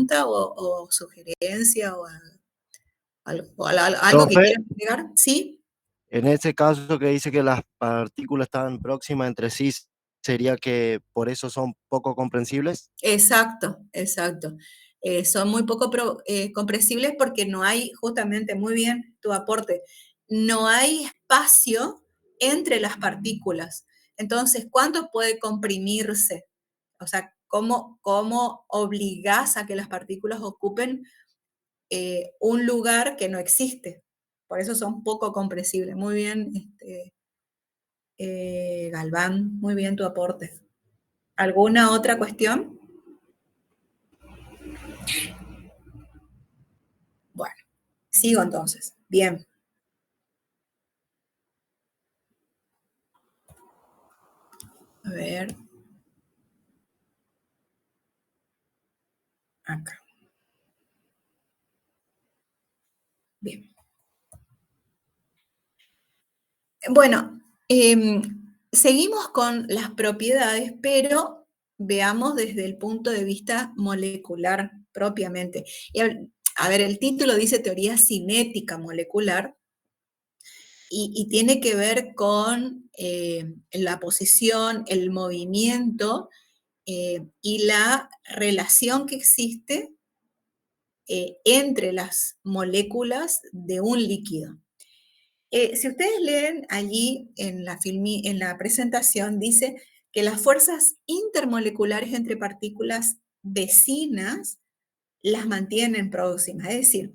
pregunta o sugerencia o algo que Profe, quieran agregar? ¿Sí? en ese caso que dice que las partículas están próximas entre sí, ¿sería que por eso son poco comprensibles? Exacto, exacto. Son muy poco comprensibles porque no hay, justamente, muy bien tu aporte, no hay espacio entre las partículas. Entonces, ¿cuánto puede comprimirse? O sea, ¿cómo obligás a que las partículas ocupen un lugar que no existe? Por eso son poco compresibles. Muy bien, Galván, muy bien tu aporte. ¿Alguna otra cuestión? Bueno, sigo entonces. Bien. A ver. Acá. Bien. Bueno, seguimos con las propiedades, pero veamos desde el punto de vista molecular propiamente. Y a ver, el título dice teoría cinética molecular y tiene que ver con la posición, el movimiento y la relación que existe entre las moléculas de un líquido. Si ustedes leen allí en la presentación, dice que las fuerzas intermoleculares entre partículas vecinas las mantienen próximas. Es decir,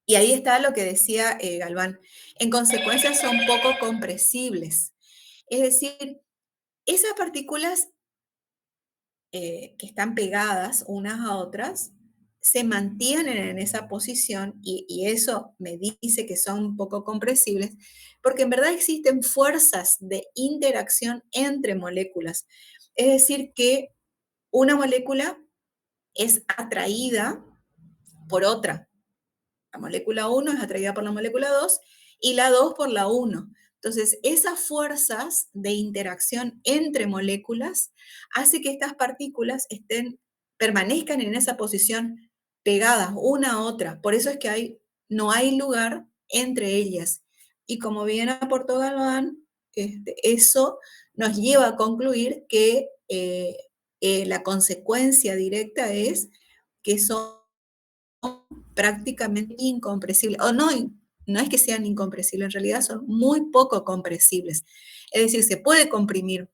y ahí está lo que decía Galván, en consecuencia son poco compresibles. Es decir, esas partículas que están pegadas unas a otras se mantienen en esa posición y eso me dice que son poco compresibles, porque en verdad existen fuerzas de interacción entre moléculas. Es decir, que una molécula es atraída por otra. La molécula 1 es atraída por la molécula 2 y la 2 por la 1. Entonces, esas fuerzas de interacción entre moléculas hace que estas partículas permanezcan en esa posición pegadas una a otra. Por eso es que no hay lugar entre ellas. Y como bien aportó Galván, eso nos lleva a concluir que la consecuencia directa es que son prácticamente incompresibles, o no, no es que sean incompresibles, en realidad son muy poco compresibles. Es decir, se puede comprimir,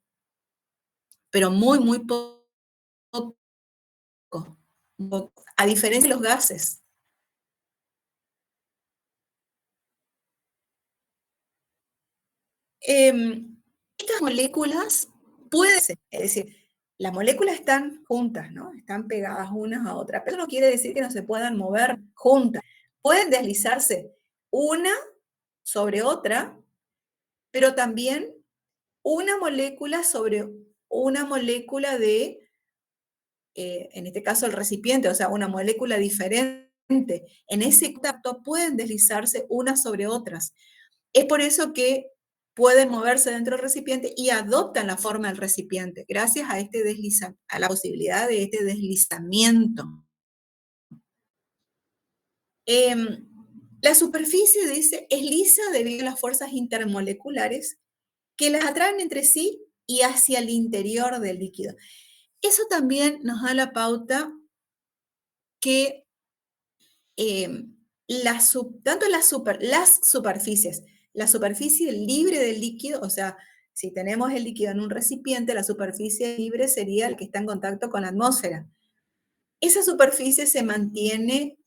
pero muy, muy poco, a diferencia de los gases. Estas moléculas pueden ser, es decir, las moléculas están juntas, ¿no? Están pegadas unas a otras, pero no quiere decir que no se puedan mover juntas. Pueden deslizarse una sobre otra, pero también una molécula sobre una molécula en este caso el recipiente, o sea, una molécula diferente. En ese contacto pueden deslizarse unas sobre otras. Es por eso que pueden moverse dentro del recipiente y adoptan la forma del recipiente, gracias a a la posibilidad de este deslizamiento. La superficie, dice, es lisa debido a las fuerzas intermoleculares que las atraen entre sí y hacia el interior del líquido. Eso también nos da la pauta que tanto las superficies, la superficie libre del líquido, o sea, si tenemos el líquido en un recipiente, la superficie libre sería el que está en contacto con la atmósfera. Esa superficie se mantiene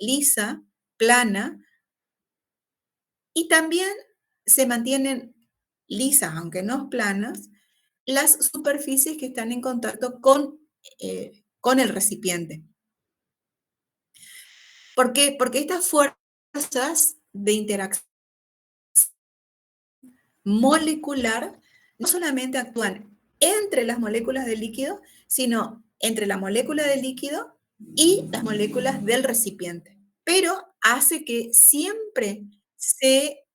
lisa, plana, y también se mantienen lisas, aunque no planas, las superficies que están en contacto con el recipiente. ¿Por qué? Porque estas fuerzas de interacción molecular no solamente actúan entre las moléculas del líquido, sino entre la molécula del líquido y las moléculas del recipiente. Pero hace que siempre se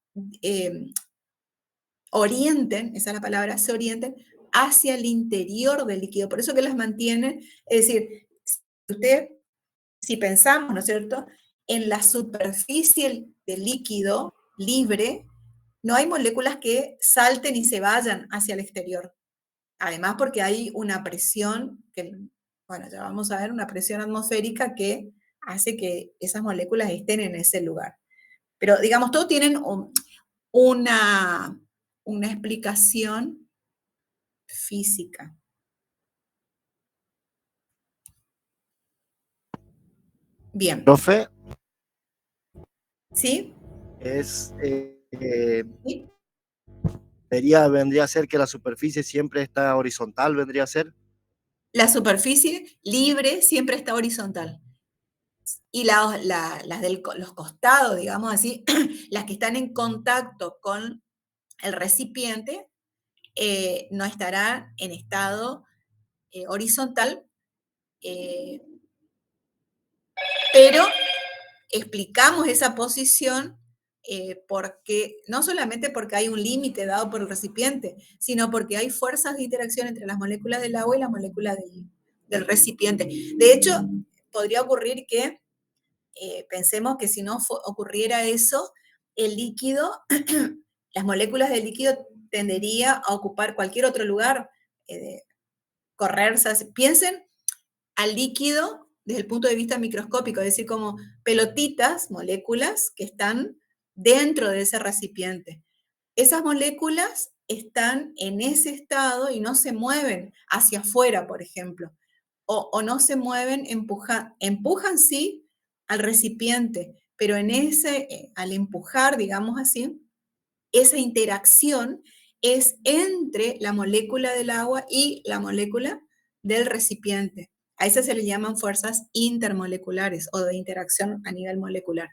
orienten, esa es la palabra, se orienten hacia el interior del líquido. Por eso que las mantienen, es decir, usted, si pensamos, ¿no es cierto?, en la superficie del líquido libre, no hay moléculas que salten y se vayan hacia el exterior. Además, porque hay una presión, que, bueno, ya vamos a ver, una presión atmosférica que hace que esas moléculas estén en ese lugar. Pero, digamos, todos tienen una explicación física. Bien. Profe, ¿Sí? es, ¿Sí? vendría a ser que la superficie siempre está horizontal, vendría a ser. La superficie libre siempre está horizontal. Y las de los costados, digamos así, las que están en contacto con el recipiente, no estarán en estado horizontal, eh, pero explicamos esa posición porque no solamente porque hay un límite dado por el recipiente, sino porque hay fuerzas de interacción entre las moléculas del agua y las moléculas del recipiente. De hecho, podría ocurrir que pensemos que si no ocurriera eso, el líquido, las moléculas del líquido tendería a ocupar cualquier otro lugar, correrse. Piensen al líquido desde el punto de vista microscópico, es decir, como pelotitas, moléculas que están dentro de ese recipiente. Esas moléculas están en ese estado y no se mueven hacia afuera, por ejemplo, o no se mueven, empujan sí al recipiente, pero al empujar, digamos así, esa interacción es entre la molécula del agua y la molécula del recipiente. A esas se le llaman fuerzas intermoleculares o de interacción a nivel molecular.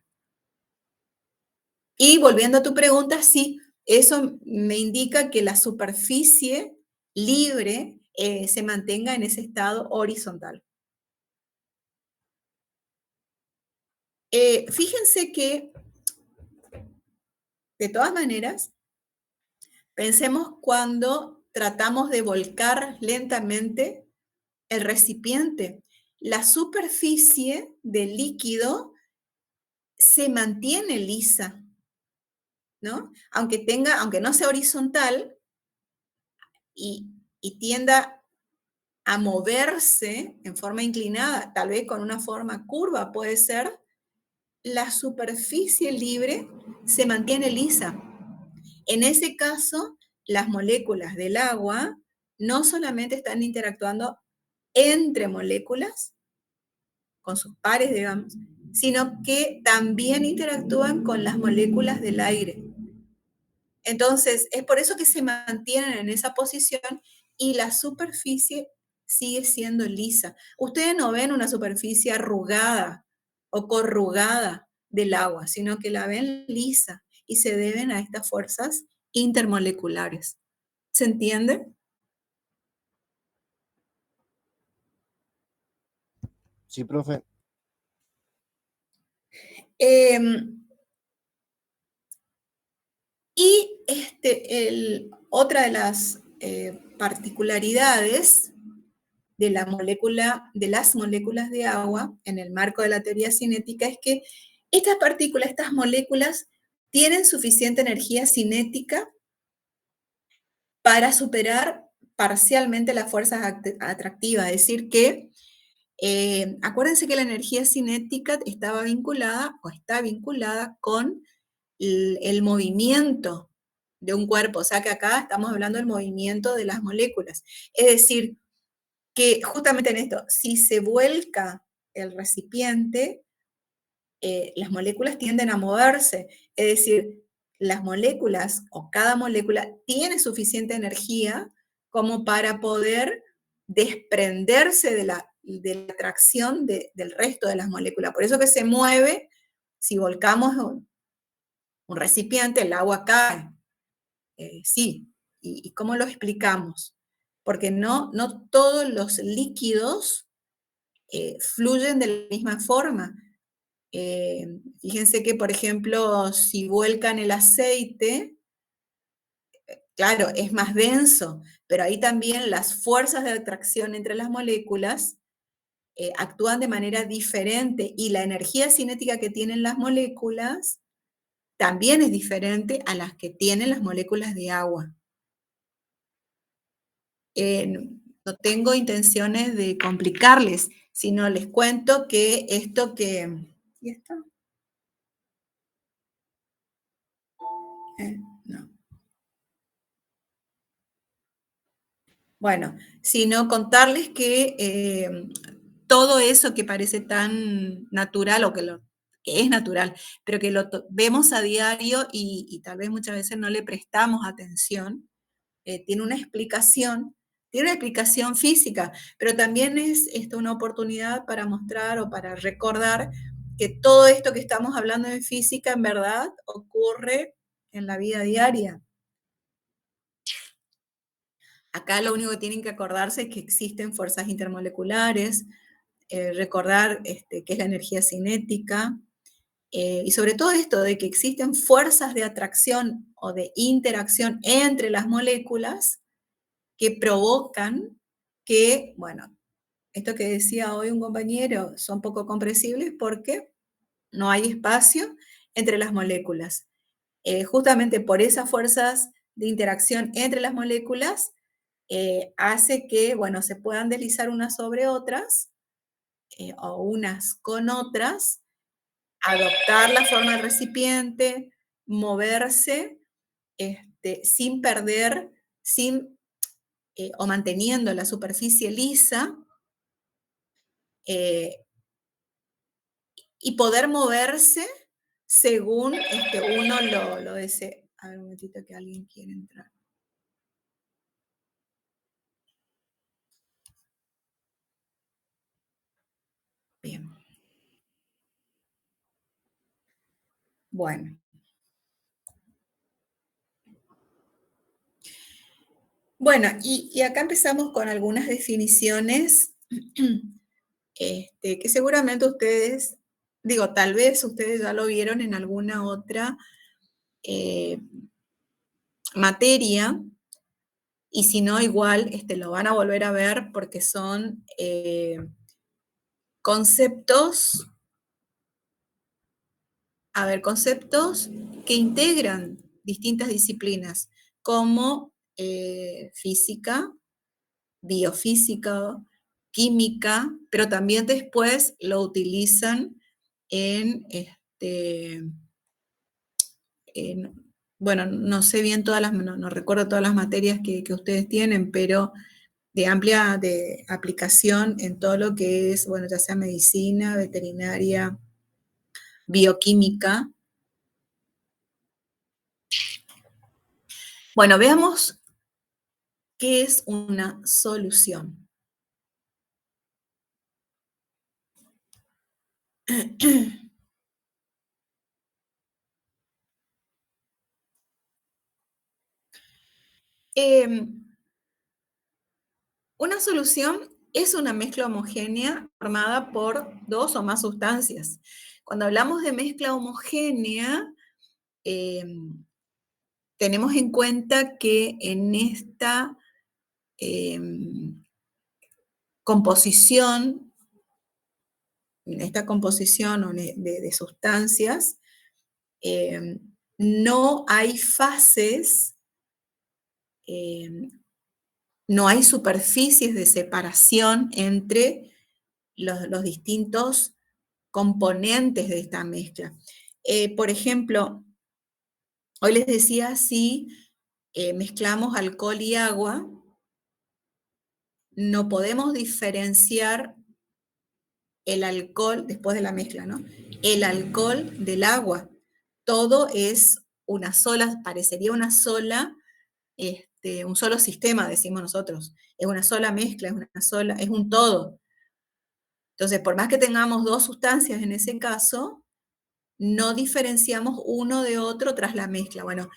Y volviendo a tu pregunta, sí, eso me indica que la superficie libre se mantenga en ese estado horizontal. Fíjense que, de todas maneras, pensemos cuando tratamos de volcar lentamente el recipiente. La superficie del líquido se mantiene lisa, ¿no? Aunque no sea horizontal y tienda a moverse en forma inclinada, tal vez con una forma curva puede ser, la superficie libre se mantiene lisa. En ese caso, las moléculas del agua no solamente están interactuando entre moléculas, con sus pares, digamos, sino que también interactúan con las moléculas del aire. Entonces, es por eso que se mantienen en esa posición y la superficie sigue siendo lisa. Ustedes no ven una superficie arrugada o corrugada del agua, sino que la ven lisa y se deben a estas fuerzas intermoleculares. ¿Se entiende? Sí, profe. Y otra de las particularidades de las moléculas de agua en el marco de la teoría cinética es que estas moléculas tienen suficiente energía cinética para superar parcialmente las fuerzas atractivas, es decir, que acuérdense que la energía cinética estaba vinculada o está vinculada con el movimiento de un cuerpo, o sea que acá estamos hablando del movimiento de las moléculas. Es decir, que justamente en esto, si se vuelca el recipiente, las moléculas tienden a moverse, es decir, las moléculas o cada molécula tiene suficiente energía como para poder desprenderse de la atracción del resto de las moléculas. Por eso que se mueve, si volcamos un recipiente, el agua cae. Sí. ¿Y cómo lo explicamos? Porque no todos los líquidos fluyen de la misma forma. Fíjense que, por ejemplo, si vuelcan el aceite, claro, es más denso, pero ahí también las fuerzas de atracción entre las moléculas actúan de manera diferente y la energía cinética que tienen las moléculas también es diferente a las que tienen las moléculas de agua. No tengo intenciones de complicarles, sino les cuento que esto que... ¿Y esto? No. Bueno, sino contarles que todo eso que parece tan natural o que es natural, pero que lo vemos a diario y tal vez muchas veces no le prestamos atención, tiene una explicación física, pero también es una oportunidad para mostrar o para recordar que todo esto que estamos hablando en física en verdad ocurre en la vida diaria. Acá lo único que tienen que acordarse es que existen fuerzas intermoleculares, recordar qué es la energía cinética, y sobre todo esto de que existen fuerzas de atracción o de interacción entre las moléculas que provocan que, bueno, esto que decía hoy un compañero, son poco compresibles porque no hay espacio entre las moléculas. Justamente por esas fuerzas de interacción entre las moléculas, hace que, bueno, se puedan deslizar unas sobre otras o unas con otras, adoptar la forma del recipiente, moverse sin perder, o manteniendo la superficie lisa, eh, y poder moverse según uno lo desee. A ver, un momentito que alguien quiere entrar. Bien. Bueno. Bueno, y acá empezamos con algunas definiciones que seguramente ustedes, digo, tal vez ustedes ya lo vieron en alguna otra eh, materia, y si no, igual lo van a volver a ver porque son conceptos, conceptos que integran distintas disciplinas, como física, biofísica, química, pero también después lo utilizan en, bueno, no sé bien no recuerdo todas las materias que ustedes tienen, pero de amplia aplicación en todo lo que es, bueno, ya sea medicina, veterinaria, bioquímica. Bueno, veamos qué es una solución. Una solución es una mezcla homogénea formada por dos o más sustancias. Cuando hablamos de mezcla homogénea, tenemos en cuenta que en esta composición, de sustancias, no hay fases, no hay superficies de separación entre los distintos componentes de esta mezcla. Por ejemplo, hoy les decía, si mezclamos alcohol y agua, no podemos diferenciar el alcohol, después de la mezcla, ¿no? El alcohol del agua. Todo es una sola, parecería una sola, un solo sistema, decimos nosotros. Es una sola mezcla, es un todo. Entonces, por más que tengamos dos sustancias en ese caso, no diferenciamos uno de otro tras la mezcla. Bueno,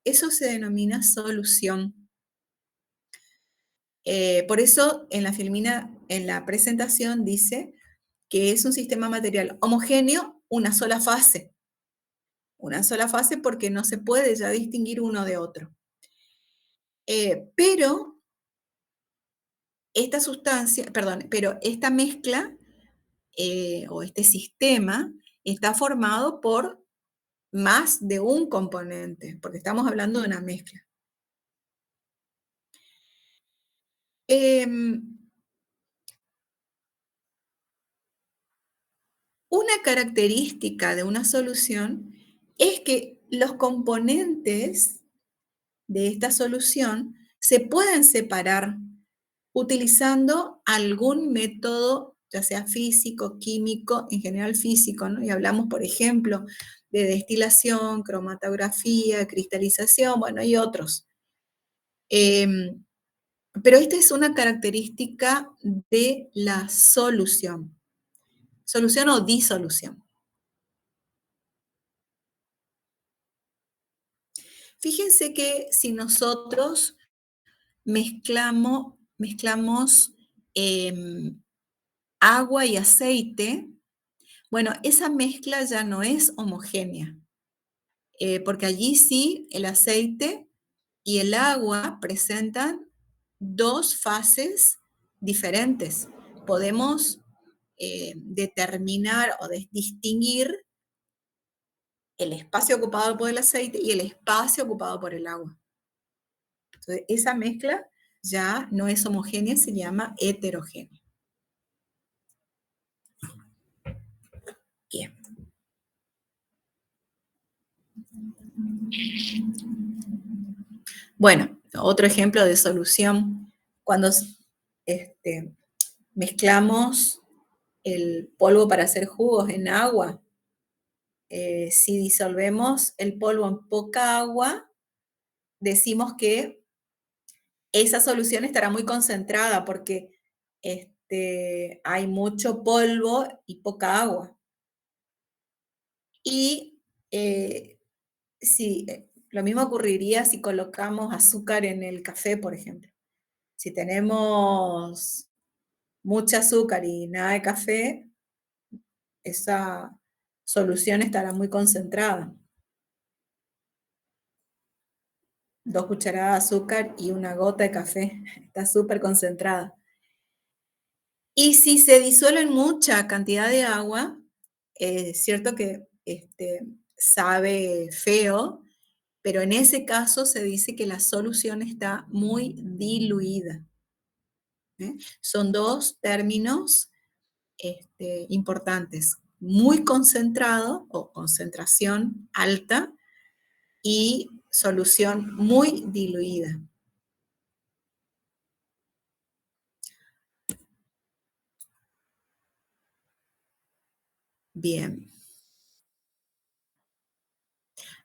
eso se denomina solución. Por eso en la filmina, en la presentación, dice que es un sistema material homogéneo, una sola fase. Una sola fase porque no se puede ya distinguir uno de otro. Pero esta mezcla o este sistema está formado por más de un componente, porque estamos hablando de una mezcla. Una característica de una solución es que los componentes de esta solución se pueden separar utilizando algún método, ya sea físico, químico, en general físico, ¿no? Y hablamos, por ejemplo, de destilación, cromatografía, cristalización, bueno, y otros. Pero esta es una característica de la solución o disolución. Fíjense que si nosotros mezclamos agua y aceite, bueno, esa mezcla ya no es homogénea, porque allí sí el aceite y el agua presentan dos fases diferentes. Podemos determinar o distinguir el espacio ocupado por el aceite y el espacio ocupado por el agua. Entonces, esa mezcla ya no es homogénea, se llama heterogénea. Bien. Bueno, otro ejemplo de solución, cuando mezclamos el polvo para hacer jugos en agua, si disolvemos el polvo en poca agua, decimos que esa solución estará muy concentrada porque hay mucho polvo y poca agua. Y lo mismo ocurriría si colocamos azúcar en el café, por ejemplo. Si tenemos mucha azúcar y nada de café, esa solución estará muy concentrada. 2 cucharadas de azúcar y una gota de café, está súper concentrada. Y si se disuelve en mucha cantidad de agua, es cierto que sabe feo, pero en ese caso se dice que la solución está muy diluida. Son dos términos importantes, muy concentrado o concentración alta y solución muy diluida. Bien.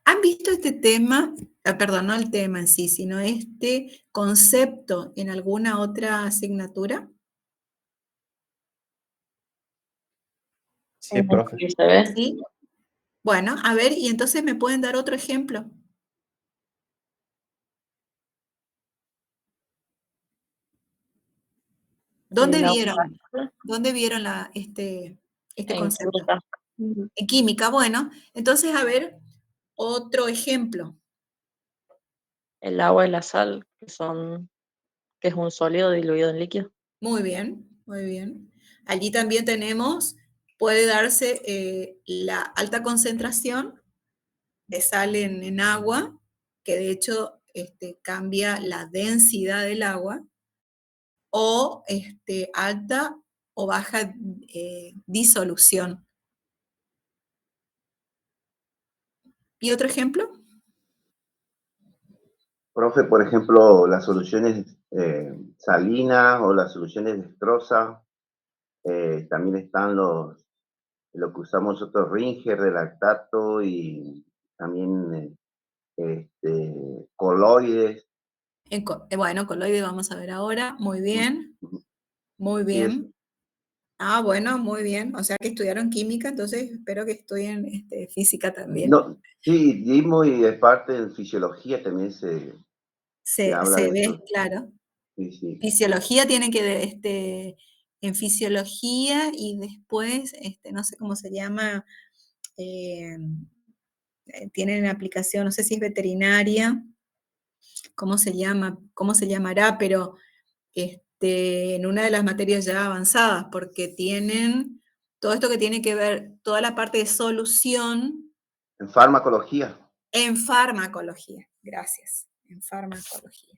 ¿Han visto este tema? Perdón, no el tema en sí, sino este concepto en alguna otra asignatura. Sí, profe. Sí, se ve. ¿Sí? Bueno, a ver, y entonces me pueden dar otro ejemplo. ¿Dónde El agua vieron? ¿Dónde vieron este en concepto? química. En química, bueno. Entonces, a ver, otro ejemplo. El agua y la sal, que es un sólido diluido en líquido. Muy bien, muy bien. Allí también puede darse la alta concentración de sal en agua, que de hecho cambia la densidad del agua, o alta o baja disolución. ¿Y otro ejemplo? Profe, por ejemplo, las soluciones salinas o las soluciones destrosas, también están lo que usamos nosotros, Ringer de lactato y también coloides. Bueno, coloide vamos a ver ahora. Muy bien, muy Sí, bien. Ah, bueno, muy bien. O sea que estudiaron química, entonces espero que estudien física también. no, sí, dimos y de parte en fisiología también se habla Se de ve, eso. claro. Sí, sí. Fisiología tiene que, en fisiología y después, no sé cómo se llama, eh, tienen aplicación, no sé si es veterinaria, cómo se llama, cómo se llamará, pero en una de las materias ya avanzadas, porque tienen todo esto que tiene que ver, toda la parte de solución. En farmacología. En farmacología, gracias, en farmacología.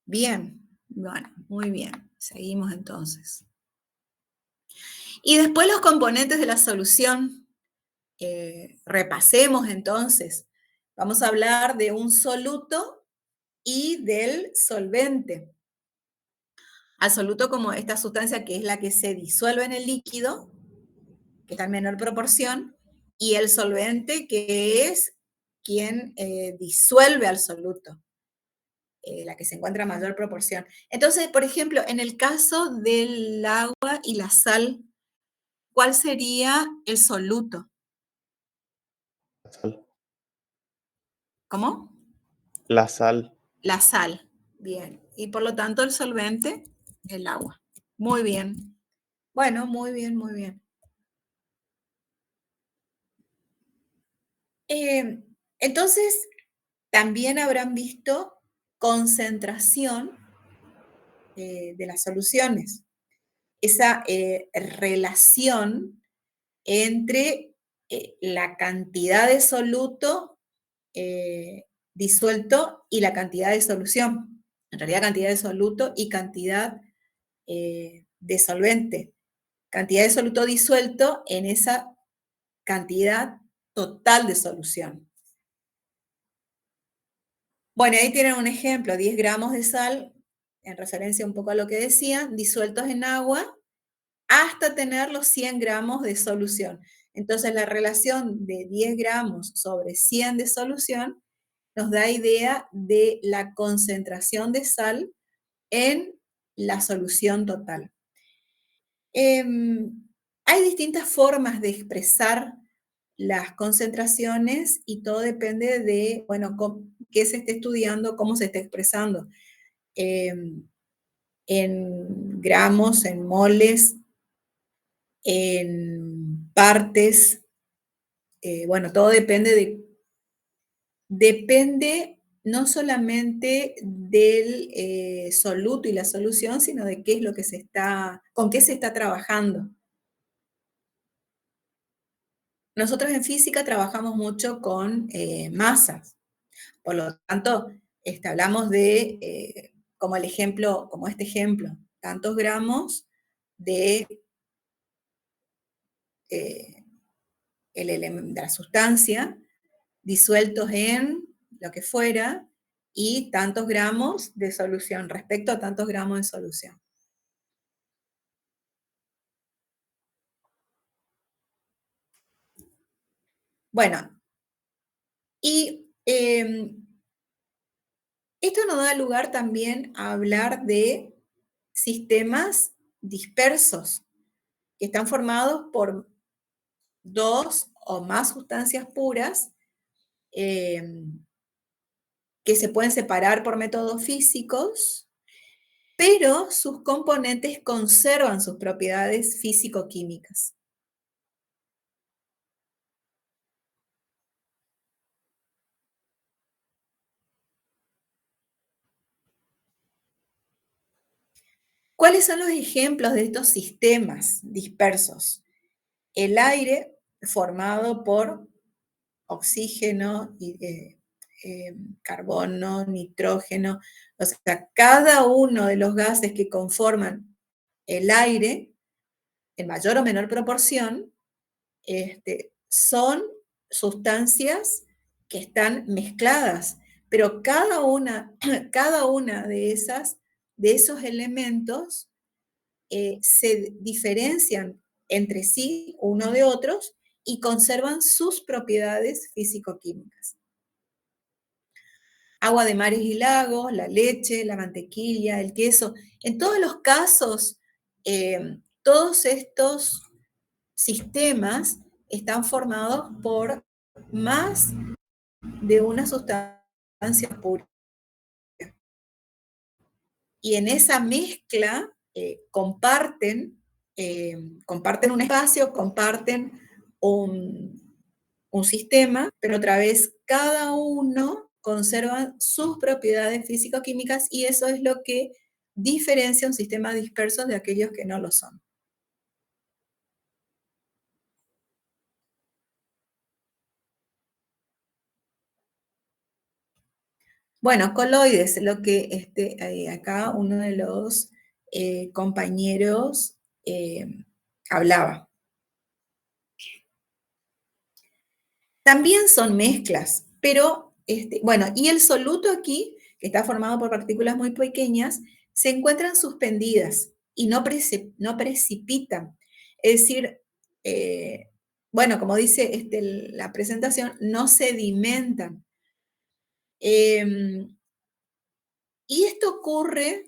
Bien, bueno, muy bien, seguimos entonces. Y después los componentes de la solución. Repasemos entonces. Vamos a hablar de un soluto y del solvente. Al soluto como esta sustancia que es la que se disuelve en el líquido, que está en menor proporción, y el solvente que es quien disuelve al soluto, la que se encuentra en mayor proporción. Entonces, por ejemplo, en el caso del agua y la sal, ¿cuál sería el soluto? La sal. ¿Cómo? La sal. La sal. Bien. Y por lo tanto el solvente, el agua. Muy bien. Bueno, muy bien, muy bien. Entonces, también habrán visto concentración de las soluciones. Esa relación entre la cantidad de soluto disuelto y la cantidad de solución. En realidad, cantidad de soluto y cantidad de solvente. Cantidad de soluto disuelto en esa cantidad total de solución. Bueno, ahí tienen un ejemplo, 10 gramos de sal, en referencia un poco a lo que decía, disueltos en agua, hasta tener los 100 gramos de solución. Entonces, la relación de 10 gramos sobre 100 de solución nos da idea de la concentración de sal en la solución total. Hay distintas formas de expresar las concentraciones y todo depende de, bueno, qué se esté estudiando, cómo se esté expresando. En gramos, en moles, en partes, bueno, todo depende no solamente del soluto y la solución, sino de qué es lo que con qué se está trabajando. Nosotros en física trabajamos mucho con masas, por lo tanto, hablamos de, como este ejemplo, tantos gramos de la sustancia disueltos en lo que fuera y tantos gramos de solución, respecto a tantos gramos de solución. Bueno, y esto nos da lugar también a hablar de sistemas dispersos, que están formados por dos o más sustancias puras que se pueden separar por métodos físicos, pero sus componentes conservan sus propiedades físico-químicas. ¿Cuáles son los ejemplos de estos sistemas dispersos? El aire formado por oxígeno, carbono, nitrógeno, o sea, cada uno de los gases que conforman el aire, en mayor o menor proporción, son sustancias que están mezcladas, pero cada una de esos elementos se diferencian entre sí uno de otros y conservan sus propiedades físico-químicas. Agua de mares y lagos, la leche, la mantequilla, el queso. En todos los casos, todos estos sistemas están formados por más de una sustancia pura. Y en esa mezcla comparten un espacio, comparten un sistema, pero otra vez cada uno conserva sus propiedades físico-químicas y eso es lo que diferencia un sistema disperso de aquellos que no lo son. Bueno, coloides, lo que acá uno de los compañeros hablaba. También son mezclas, pero, bueno, y el soluto aquí, que está formado por partículas muy pequeñas, se encuentran suspendidas y no precipitan. Es decir, bueno, como dice la presentación, no sedimentan. Y esto ocurre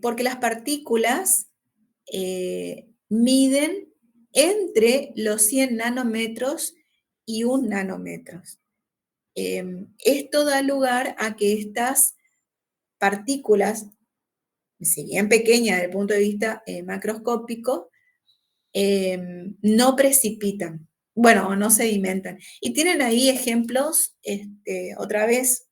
porque las partículas miden entre los 100 nanómetros y 1 nanómetro. Esto da lugar a que estas partículas, si bien pequeñas desde el punto de vista macroscópico, no precipitan, bueno, no sedimentan. Y tienen ahí ejemplos, otra vez,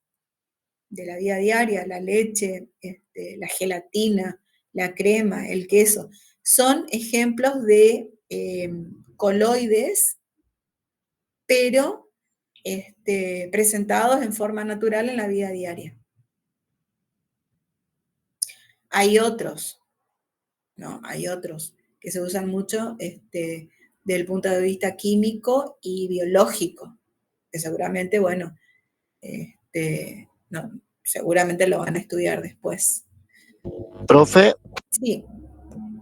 de la vida diaria: la leche, la gelatina, la crema, el queso. Son ejemplos de coloides, pero presentados en forma natural en la vida diaria. Hay otros, ¿no? Hay otros que se usan mucho desde el punto de vista químico y biológico, que seguramente, bueno, no, seguramente lo van a estudiar después. Profe, Sí.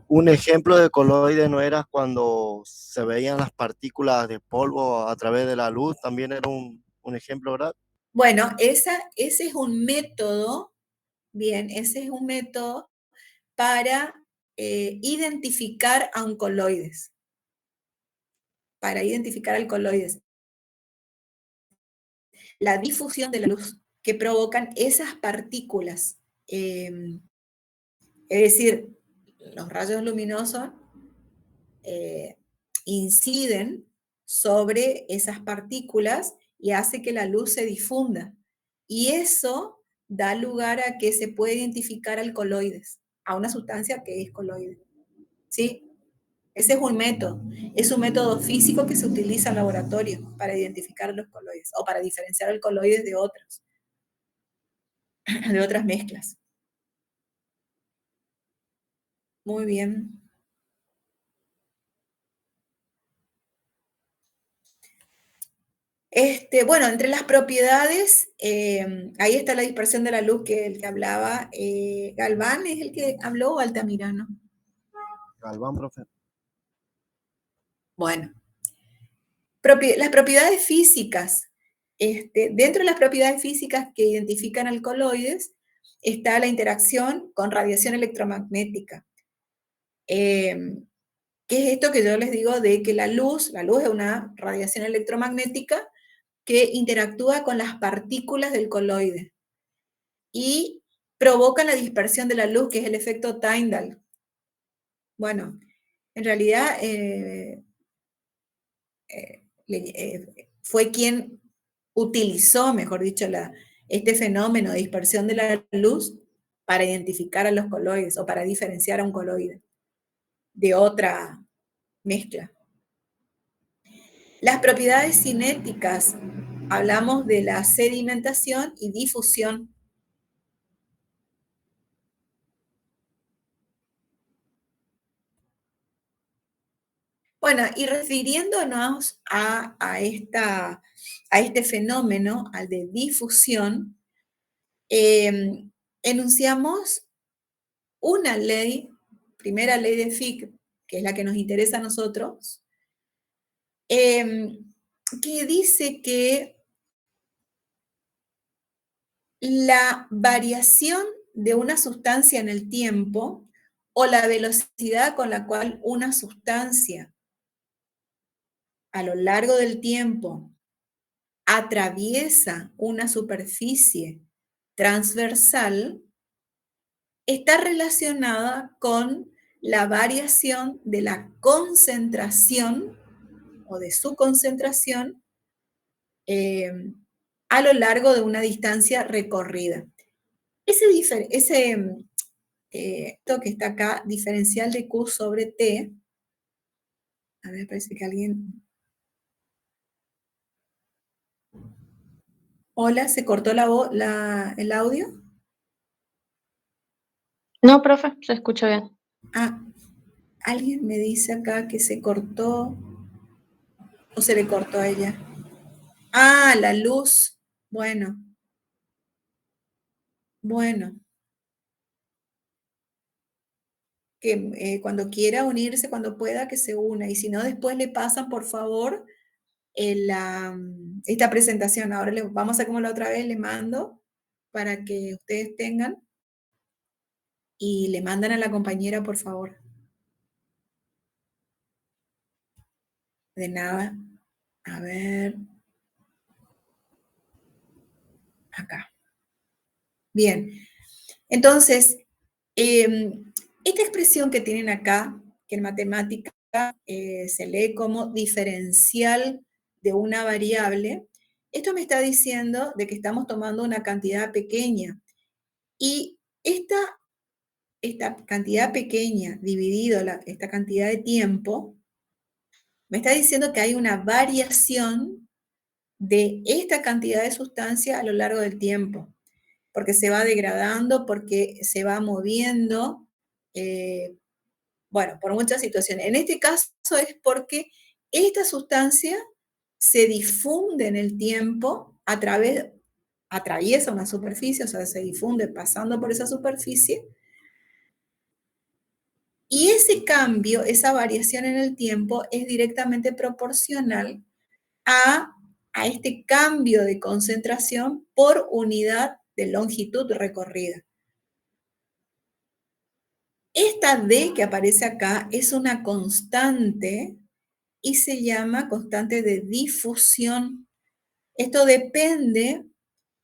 un ejemplo de coloide no era cuando se veían las partículas de polvo a través de la luz, también era un ejemplo, ¿verdad? Bueno, ese es un método, bien, ese es un método para identificar a oncoloides, para identificar alcaloides. La difusión de la luz que provocan esas partículas. Es decir, los rayos luminosos inciden sobre esas partículas y hace que la luz se difunda. Y eso da lugar a que se pueda identificar alcaloides, a una sustancia que es coloide. ¿Sí? Ese es un método físico que se utiliza en laboratorio para identificar los coloides o para diferenciar alcaloides de otras mezclas. Muy bien. Bueno, entre las propiedades, ahí está la dispersión de la luz que el que hablaba. Galván es el que habló, o Altamirano. Galván, profe. Bueno, las propiedades físicas. Dentro de las propiedades físicas que identifican alcaloides está la interacción con radiación electromagnética. ¿Qué es esto que yo les digo de que la luz es una radiación electromagnética que interactúa con las partículas del coloide y provoca la dispersión de la luz, que es el efecto Tyndall? Bueno, en realidad fue quien utilizó, mejor dicho, este fenómeno de dispersión de la luz para identificar a los coloides o para diferenciar a un coloide de otra mezcla. Las propiedades cinéticas, hablamos de la sedimentación y difusión. Bueno, y refiriéndonos a este fenómeno, al de difusión, enunciamos una ley, primera ley de Fick, que es la que nos interesa a nosotros, que dice que la variación de una sustancia en el tiempo o la velocidad con la cual una sustancia a lo largo del tiempo atraviesa una superficie transversal está relacionada con la variación de la concentración o de su concentración a lo largo de una distancia recorrida. Esto que está acá, diferencial de Q sobre T, a ver, parece que alguien... Hola, ¿se cortó el audio? No, profe, se escucha bien. Ah, alguien me dice acá que se cortó, o se le cortó a ella. Ah, la luz. Bueno. Que cuando quiera unirse, cuando pueda, que se una. Y si no, después le pasan, por favor, esta presentación. Ahora vamos a hacer como la otra vez, le mando para que ustedes tengan. Y le mandan a la compañera, por favor. De nada. A ver. Acá. Bien. Entonces, esta expresión que tienen acá, que en matemática se lee como diferencial de una variable, esto me está diciendo de que estamos tomando una cantidad pequeña. Y esta cantidad pequeña dividido esta cantidad de tiempo, me está diciendo que hay una variación de esta cantidad de sustancia a lo largo del tiempo, porque se va degradando, porque se va moviendo, bueno, por muchas situaciones. En este caso es porque esta sustancia se difunde en el tiempo atraviesa una superficie, o sea, se difunde pasando por esa superficie, y ese cambio, esa variación en el tiempo es directamente proporcional a este cambio de concentración por unidad de longitud recorrida. Esta D que aparece acá es una constante y se llama constante de difusión. Esto depende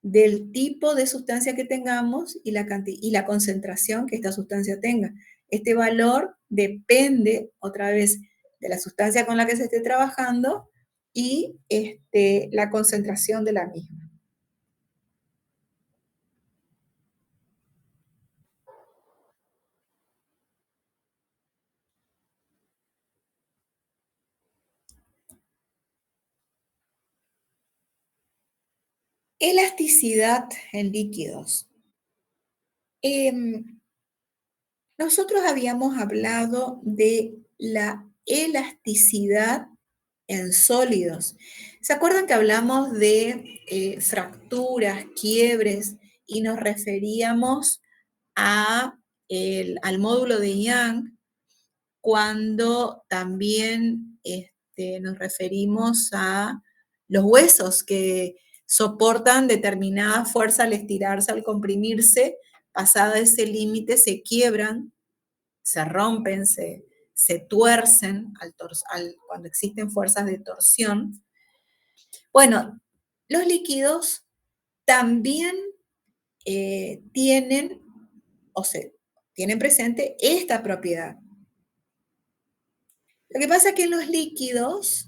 del tipo de sustancia que tengamos y la concentración que esta sustancia tenga. Este valor depende, otra vez, de la sustancia con la que se esté trabajando y la concentración de la misma. Elasticidad en líquidos. Nosotros habíamos hablado de la elasticidad en sólidos. ¿Se acuerdan que hablamos de fracturas, quiebres y nos referíamos al módulo de Young cuando también nos referimos a los huesos que soportan determinada fuerza al estirarse, al comprimirse, pasada ese límite se quiebran, se rompen, se tuercen cuando existen fuerzas de torsión? Bueno, los líquidos también tienen presente esta propiedad. Lo que pasa es que en los líquidos,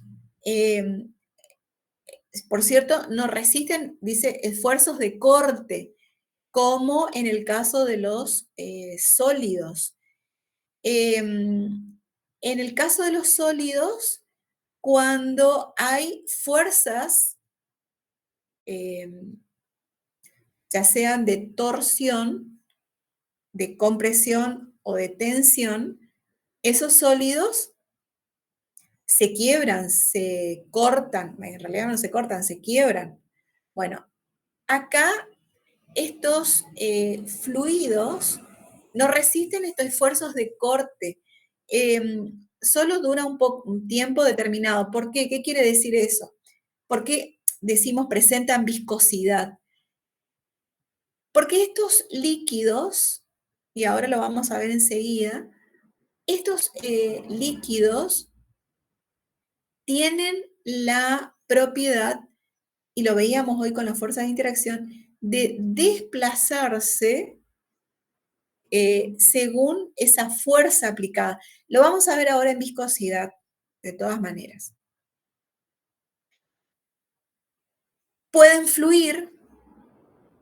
por cierto, no resisten, dice, esfuerzos de corte, como en el caso de los sólidos. En el caso de los sólidos, cuando hay fuerzas, ya sean de torsión, de compresión o de tensión, esos sólidos se quiebran, se cortan, en realidad no se cortan, se quiebran. Bueno, acá estos fluidos no resisten estos esfuerzos de corte, solo dura un tiempo determinado. ¿Por qué? ¿Qué quiere decir eso? ¿Por qué decimos presentan viscosidad? Porque estos líquidos, y ahora lo vamos a ver enseguida, estos líquidos tienen la propiedad, y lo veíamos hoy con las fuerzas de interacción, de desplazarse según esa fuerza aplicada. Lo vamos a ver ahora en viscosidad, de todas maneras. Pueden fluir,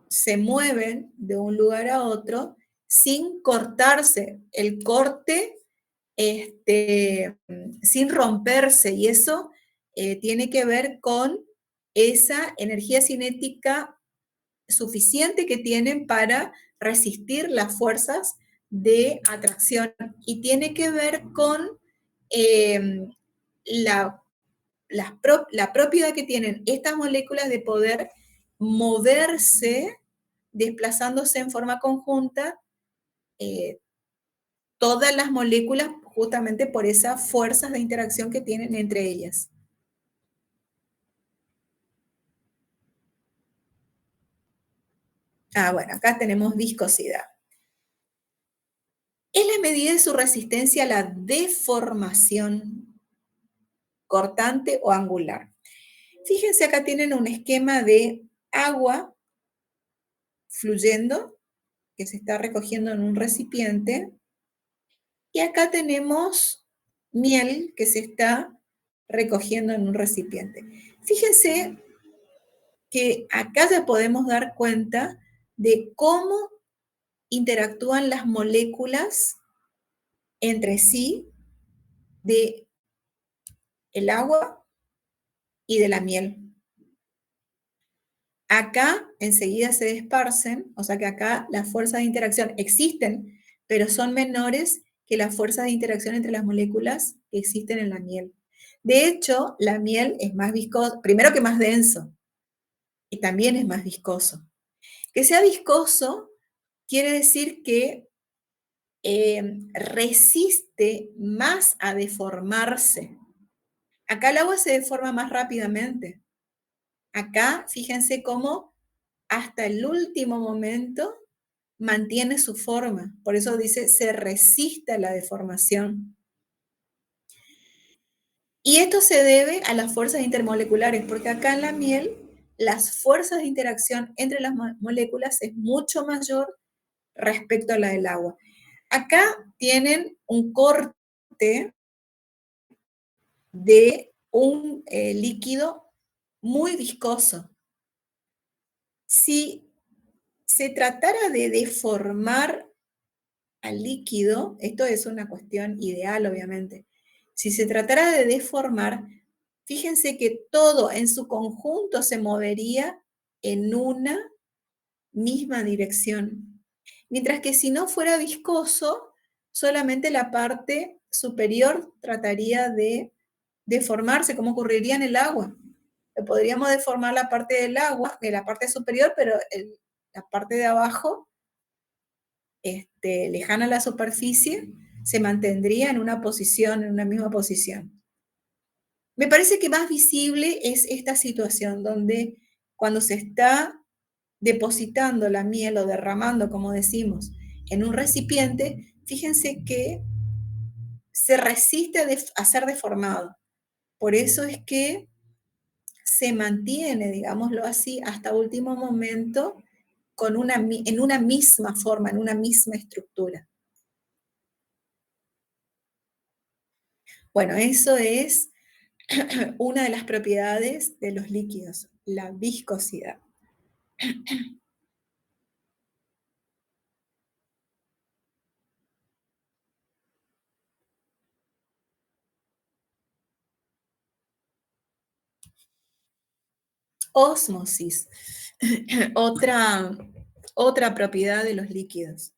se mueven de un lugar a otro sin cortarse. El corte, sin romperse, y eso tiene que ver con esa energía cinética suficiente que tienen para resistir las fuerzas de atracción, y tiene que ver con la propiedad que tienen estas moléculas de poder moverse, desplazándose en forma conjunta, todas las moléculas, justamente por esas fuerzas de interacción que tienen entre ellas. Bueno, acá tenemos viscosidad. Es la medida de su resistencia a la deformación cortante o angular. Fíjense, acá tienen un esquema de agua fluyendo, que se está recogiendo en un recipiente, y acá tenemos miel que se está recogiendo en un recipiente. Fíjense que acá ya podemos dar cuenta de cómo interactúan las moléculas entre sí de el agua y de la miel. Acá enseguida se esparcen, o sea que acá las fuerzas de interacción existen, pero son menores que las fuerzas de interacción entre las moléculas que existen en la miel. De hecho, la miel es más viscosa, primero que más denso, y también es más viscoso. Que sea viscoso quiere decir que resiste más a deformarse. Acá el agua se deforma más rápidamente. Acá, fíjense cómo hasta el último momento mantiene su forma. Por eso dice, se resiste a la deformación. Y esto se debe a las fuerzas intermoleculares, porque acá en la miel, las fuerzas de interacción entre las moléculas es mucho mayor respecto a la del agua. Acá tienen un corte de un líquido muy viscoso. Si se tratara de deformar al líquido, esto es una cuestión ideal, obviamente. Si se tratara de deformar, fíjense que todo en su conjunto se movería en una misma dirección. Mientras que si no fuera viscoso, solamente la parte superior trataría de deformarse, como ocurriría en el agua. Podríamos deformar la parte del agua, de la parte superior, pero la parte de abajo, lejana a la superficie, se mantendría en una posición, en una misma posición. Me parece que más visible es esta situación, donde cuando se está depositando la miel o derramando, como decimos, en un recipiente, fíjense que se resiste a ser deformado. Por eso es que se mantiene, digámoslo así, hasta último momento en una misma forma, en una misma estructura. Bueno, eso es una de las propiedades de los líquidos, la viscosidad. Ósmosis, otra propiedad de los líquidos.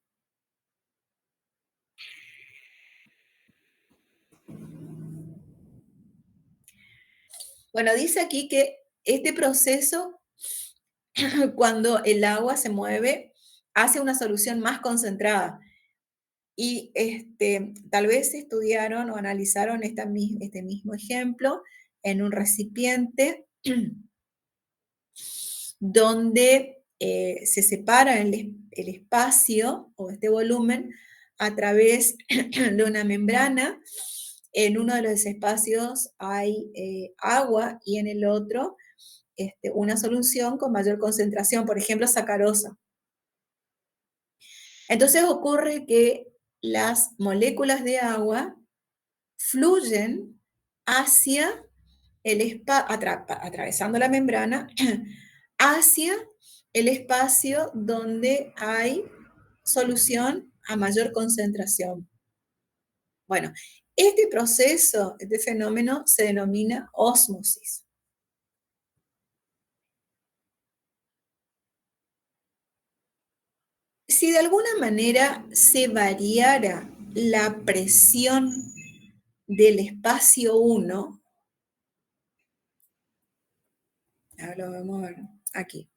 Bueno, dice aquí que este proceso, cuando el agua se mueve, hace una solución más concentrada. Y tal vez estudiaron o analizaron este mismo ejemplo en un recipiente donde se separa el espacio o este volumen a través de una membrana. En uno de los espacios hay agua y en el otro una solución con mayor concentración, por ejemplo, sacarosa. Entonces ocurre que las moléculas de agua fluyen hacia atravesando la membrana, hacia el espacio donde hay solución a mayor concentración. Bueno, este proceso, este fenómeno se denomina ósmosis. si de alguna manera se variara la presión del espacio 1, ahora lo vamos a ver aquí.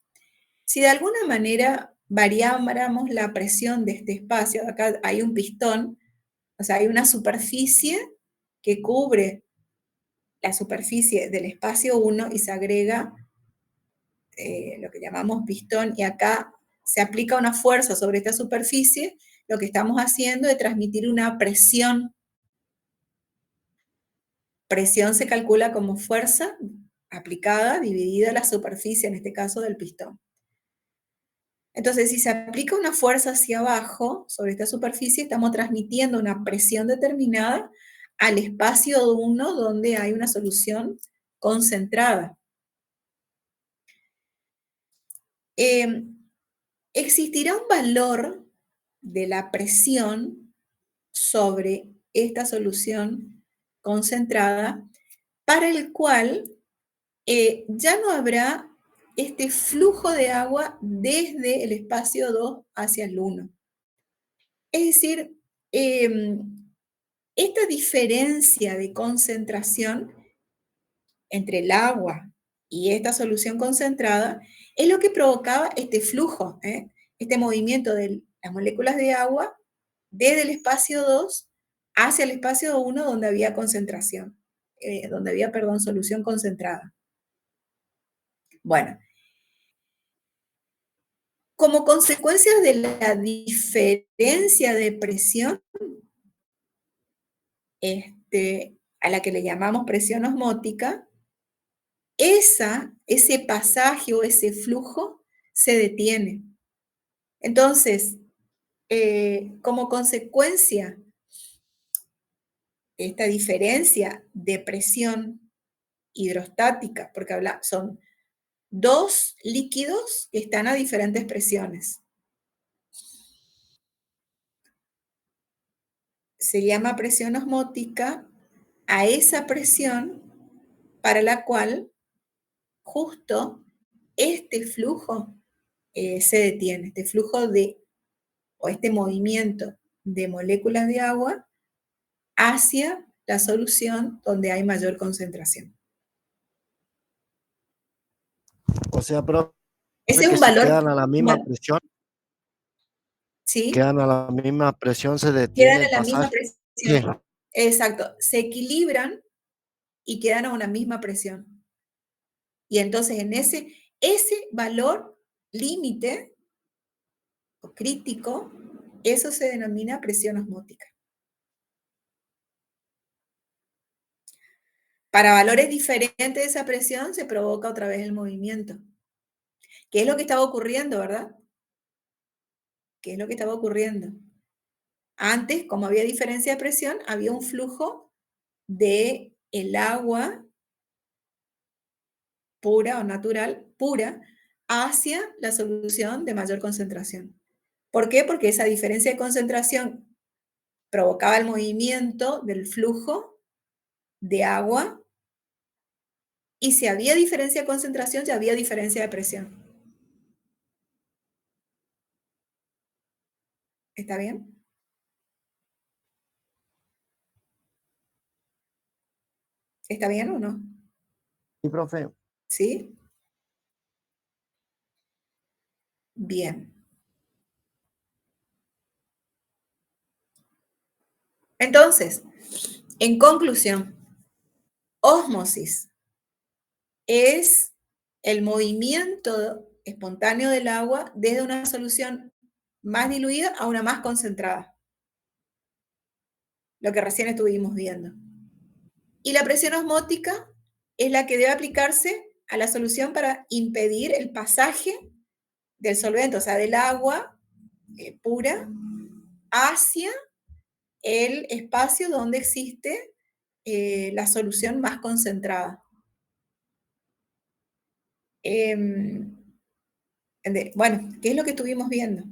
Si de alguna manera variáramos la presión de este espacio, acá hay un pistón, o sea, hay una superficie que cubre la superficie del espacio 1 y se agrega lo que llamamos pistón, y acá se aplica una fuerza sobre esta superficie, lo que estamos haciendo es transmitir una presión. Presión se calcula como fuerza aplicada dividida la superficie, en este caso del pistón. Entonces, si se aplica una fuerza hacia abajo sobre esta superficie, estamos transmitiendo una presión determinada al espacio 1 donde hay una solución concentrada. Existirá un valor de la presión sobre esta solución concentrada para el cual ya no habrá este flujo de agua desde el espacio 2 hacia el 1. Es decir, esta diferencia de concentración entre el agua y esta solución concentrada es lo que provocaba este flujo, este movimiento de las moléculas de agua desde el espacio 2 hacia el espacio 1 donde había concentración, solución concentrada. Bueno, como consecuencia de la diferencia de presión, a la que le llamamos presión osmótica, ese pasaje o ese flujo se detiene. Entonces, como consecuencia de esta diferencia de presión hidrostática, porque son dos líquidos que están a diferentes presiones. Se llama presión osmótica a esa presión para la cual justo este flujo se detiene, este flujo o este movimiento de moléculas de agua hacia la solución donde hay mayor concentración. O sea, pero Ese es que un si valor. quedan a la misma presión, ¿Sí? quedan a la misma presión, se Quedan detiene a el la misma pasaje. presión. Sí. Exacto. Se equilibran y quedan a una misma presión. Y entonces en ese valor límite o crítico, eso se denomina presión osmótica. Para valores diferentes de esa presión se provoca otra vez el movimiento. ¿Qué es lo que estaba ocurriendo, verdad? ¿Qué es lo que estaba ocurriendo? Antes, como había diferencia de presión, había un flujo de el agua pura o natural, pura, hacia la solución de mayor concentración. ¿Por qué? Porque esa diferencia de concentración provocaba el movimiento del flujo de agua, y si había diferencia de concentración, ya había diferencia de presión. ¿Está bien? ¿Está bien o no? Sí, profe. ¿Sí? Bien. Entonces, en conclusión, ósmosis es el movimiento espontáneo del agua desde una solución más diluida a una más concentrada. Lo que recién estuvimos viendo. Y la presión osmótica es la que debe aplicarse a la solución para impedir el pasaje del solvente, o sea, del agua pura, hacia el espacio donde existe la solución más concentrada. Bueno, ¿qué es lo que estuvimos viendo?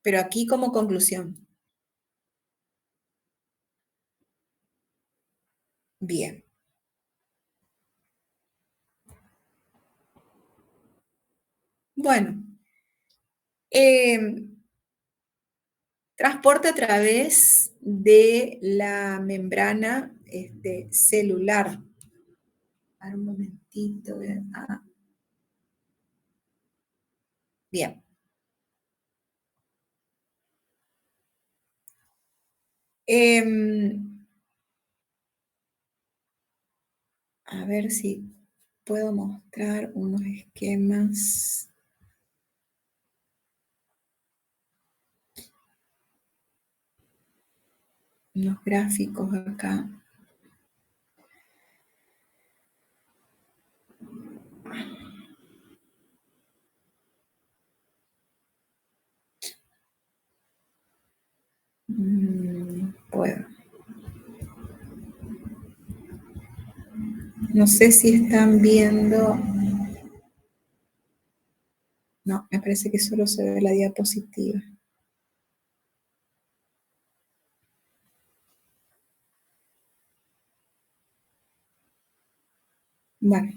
Pero aquí como conclusión. Bien. Bueno, transporta a través de la membrana celular. A ver, un momentito. Bien. A ver si puedo mostrar unos esquemas. Unos gráficos acá. Puedo. No sé si están viendo. No, me parece que solo se ve la diapositiva. Bueno.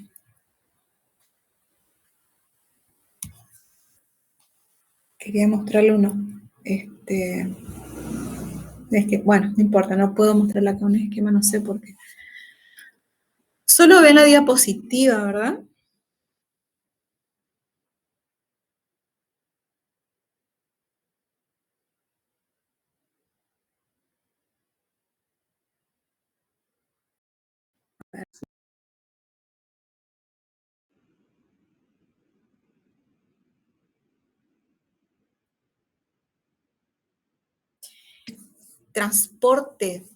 Quería mostrarle uno. Bueno, no importa, no puedo mostrarle acá un esquema, no sé por qué. Solo ven la diapositiva, ¿verdad? Transporte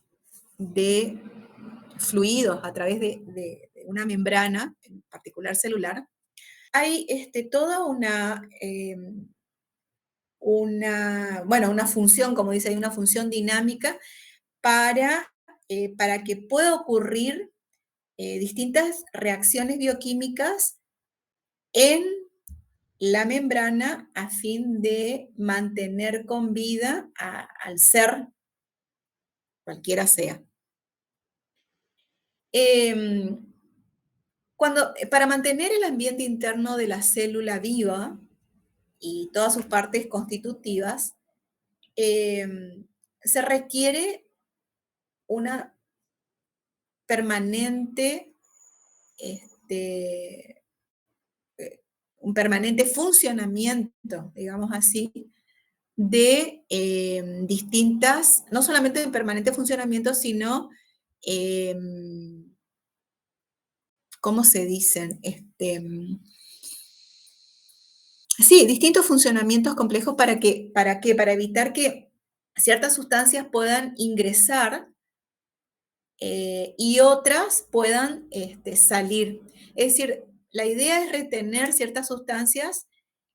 de fluidos a través de una membrana, en particular celular, hay toda una función, como dice, hay una función dinámica para que pueda ocurrir distintas reacciones bioquímicas en la membrana a fin de mantener con vida al ser, cualquiera sea. Para mantener el ambiente interno de la célula viva y todas sus partes constitutivas, se requiere una permanente, un permanente funcionamiento, digamos así, de distintas, no solamente de permanente funcionamiento, sino, ¿cómo se dicen? Sí, distintos funcionamientos complejos para evitar que ciertas sustancias puedan ingresar y otras puedan salir. Es decir, la idea es retener ciertas sustancias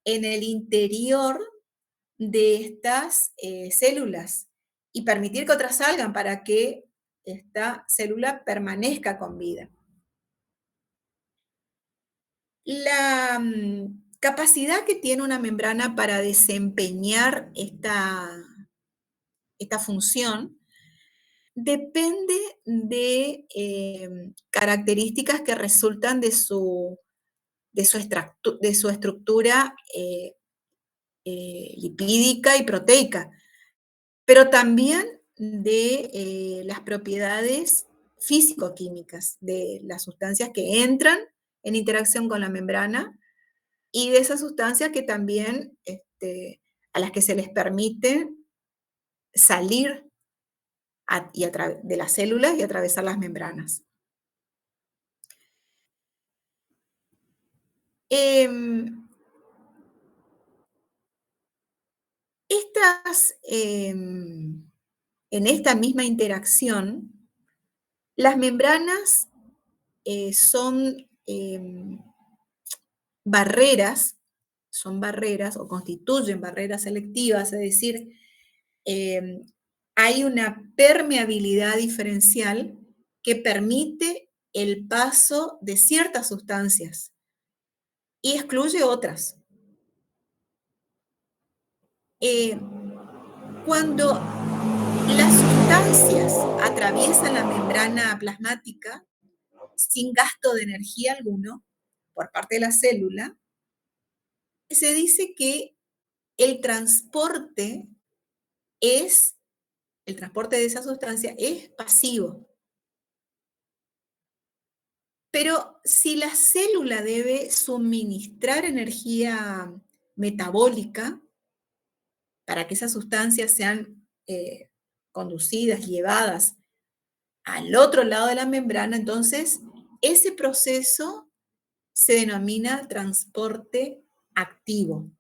en el interior de estas células y permitir que otras salgan para que esta célula permanezca con vida. La capacidad que tiene una membrana para desempeñar esta función depende de características que resultan de su estructura lipídica y proteica, pero también de las propiedades físico-químicas de las sustancias que entran en interacción con la membrana y de esas sustancias que también a las que se les permite salir de las células y atravesar las membranas. En esta misma interacción, las membranas son barreras o constituyen barreras selectivas, es decir, hay una permeabilidad diferencial que permite el paso de ciertas sustancias y excluye otras. Cuando las sustancias atraviesan la membrana plasmática sin gasto de energía alguno por parte de la célula, se dice que el transporte de esa sustancia es pasivo. Pero si la célula debe suministrar energía metabólica para que esas sustancias sean conducidas, llevadas al otro lado de la membrana, entonces ese proceso se denomina transporte activo.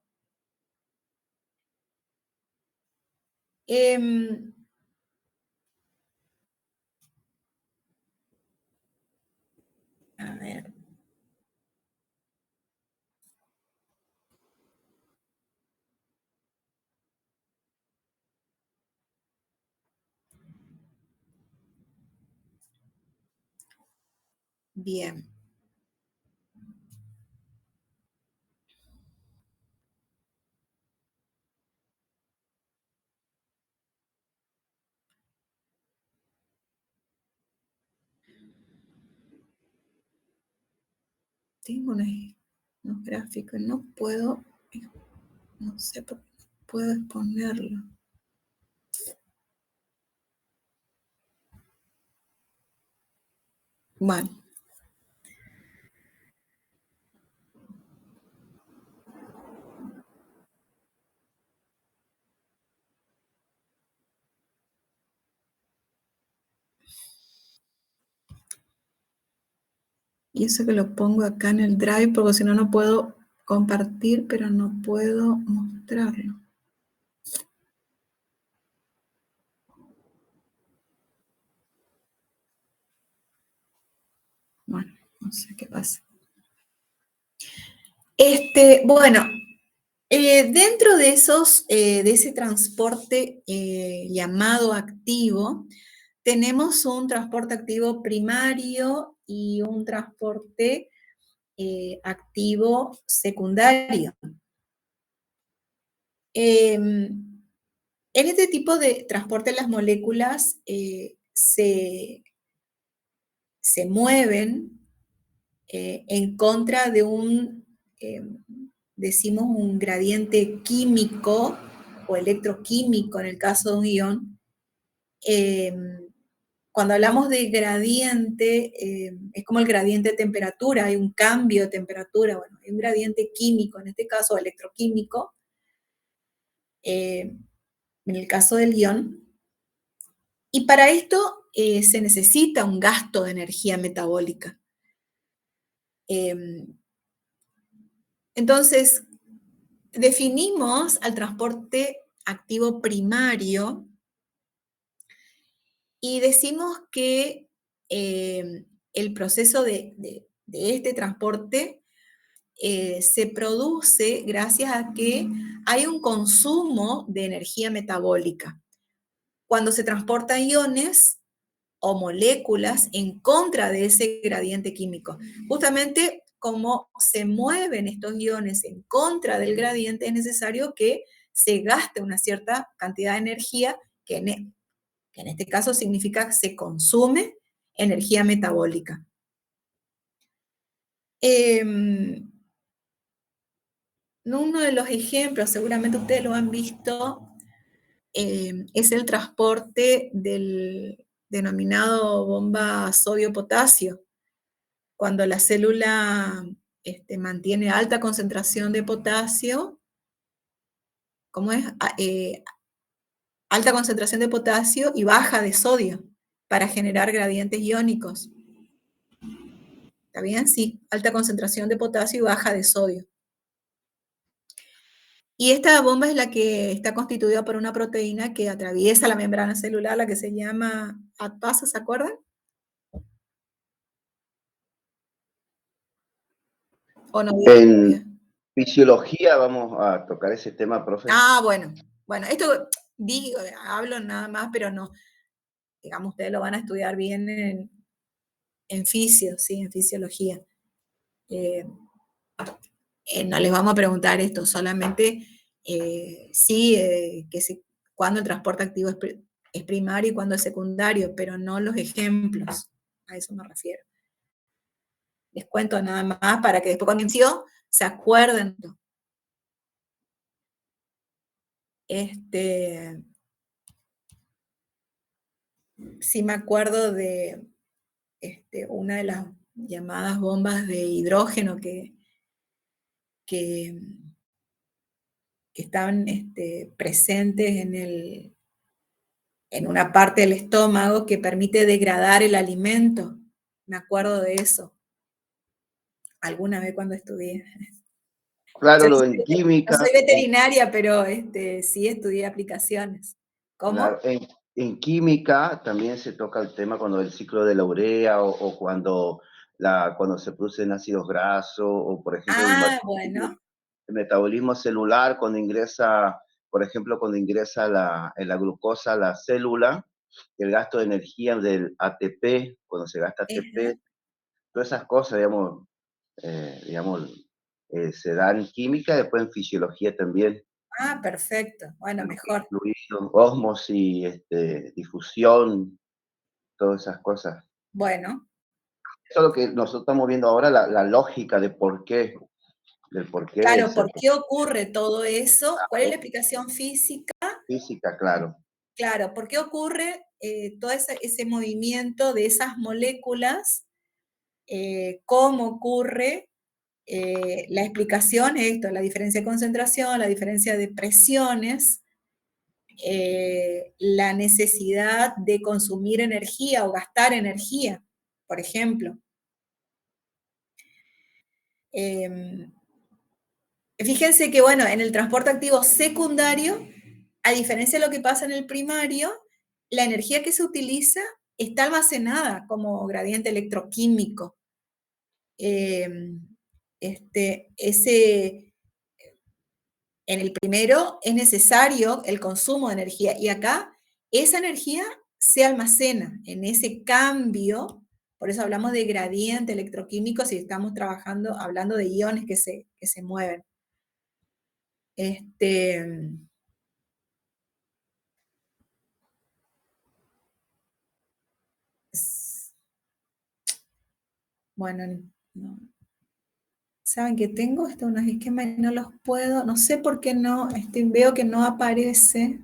A ver. Bien. Tengo unos gráficos, no puedo, no sé por qué no puedo exponerlo. Bueno. Y eso que lo pongo acá en el Drive, porque si no, no puedo compartir, pero no puedo mostrarlo. Bueno, no sé qué pasa. Bueno, dentro de ese transporte llamado activo, tenemos un transporte activo primario y un transporte activo secundario. En este tipo de transporte las moléculas se mueven en contra de decimos un gradiente químico o electroquímico en el caso de un ion. Cuando hablamos de gradiente, es como el gradiente de temperatura, hay un cambio de temperatura, bueno, hay un gradiente químico, en este caso electroquímico, en el caso del ion. Y para esto se necesita un gasto de energía metabólica. Entonces, definimos al transporte activo primario y decimos que el proceso de este transporte se produce gracias a que hay un consumo de energía metabólica. Cuando se transportan iones o moléculas en contra de ese gradiente químico. Justamente como se mueven estos iones en contra del gradiente, es necesario que se gaste una cierta cantidad de energía, que en este caso significa que se consume energía metabólica. Uno de los ejemplos, seguramente ustedes lo han visto, es el transporte del denominado bomba sodio-potasio. Cuando la célula mantiene alta concentración de potasio, ¿cómo es? Alta concentración de potasio y baja de sodio para generar gradientes iónicos. ¿Está bien? Sí, alta concentración de potasio y baja de sodio. Y esta bomba es la que está constituida por una proteína que atraviesa la membrana celular, la que se llama ADPase, ¿se acuerdan? ¿O no? En fisiología vamos a tocar ese tema, profe. Ah, bueno. Bueno, esto hablo nada más, pero no. Digamos, ustedes lo van a estudiar bien en fisio, ¿sí? En fisiología. No les vamos a preguntar esto, solamente cuando el transporte activo es primario y cuando es secundario, pero no los ejemplos. A eso me refiero. Les cuento nada más para que después cuando inició se acuerden. Sí me acuerdo de una de las llamadas bombas de hidrógeno que estaban presentes en una parte del estómago que permite degradar el alimento. Me acuerdo de eso. Alguna vez cuando estudié. Claro, Yo lo en no química, soy veterinaria, pero sí estudié aplicaciones. ¿Cómo? claro, en química también se toca el tema cuando el ciclo de la urea o cuando se producen ácidos grasos o, por ejemplo, Ah, bueno. el metabolismo celular, cuando ingresa, por ejemplo, cuando ingresa la glucosa a la célula, el gasto de energía del ATP, cuando se gasta ATP, todas esas cosas, se dan en química, después en fisiología también. Ah, perfecto. Bueno, mejor. Fluido, ósmosis, difusión, todas esas cosas. Bueno, Eso es lo que nosotros estamos viendo ahora, la lógica de por qué, del por qué claro, se ¿por qué ocurre todo eso? ¿Cuál es la explicación física? física, claro. Claro, ¿por qué ocurre todo ese movimiento de esas moléculas? ¿Cómo ocurre? La explicación es esto, la diferencia de concentración, la diferencia de presiones, la necesidad de consumir energía o gastar energía, por ejemplo. Fíjense que, bueno, en el transporte activo secundario, a diferencia de lo que pasa en el primario, la energía que se utiliza está almacenada como gradiente electroquímico. En el primero es necesario el consumo de energía y acá esa energía se almacena en ese cambio, por eso hablamos de gradiente electroquímico si estamos hablando de iones que se mueven. Bueno, no. Saben que tengo unos esquemas y no los puedo, no sé por qué no, veo que no aparece.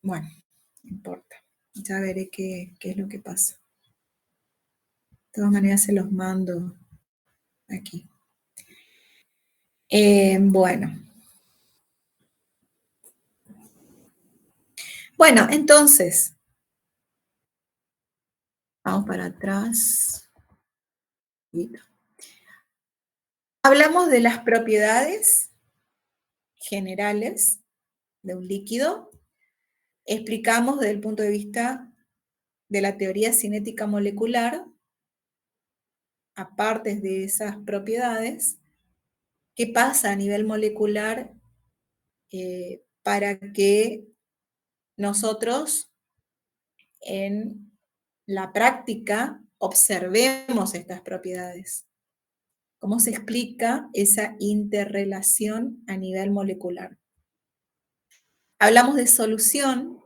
Bueno, no importa, ya veré qué es lo que pasa. De todas maneras se los mando aquí. Bueno, entonces, vamos para atrás. Hablamos de las propiedades generales de un líquido. Explicamos desde el punto de vista de la teoría cinética molecular, aparte de esas propiedades, qué pasa a nivel molecular para que nosotros en la práctica observemos estas propiedades. ¿Cómo se explica esa interrelación a nivel molecular? Hablamos de solución,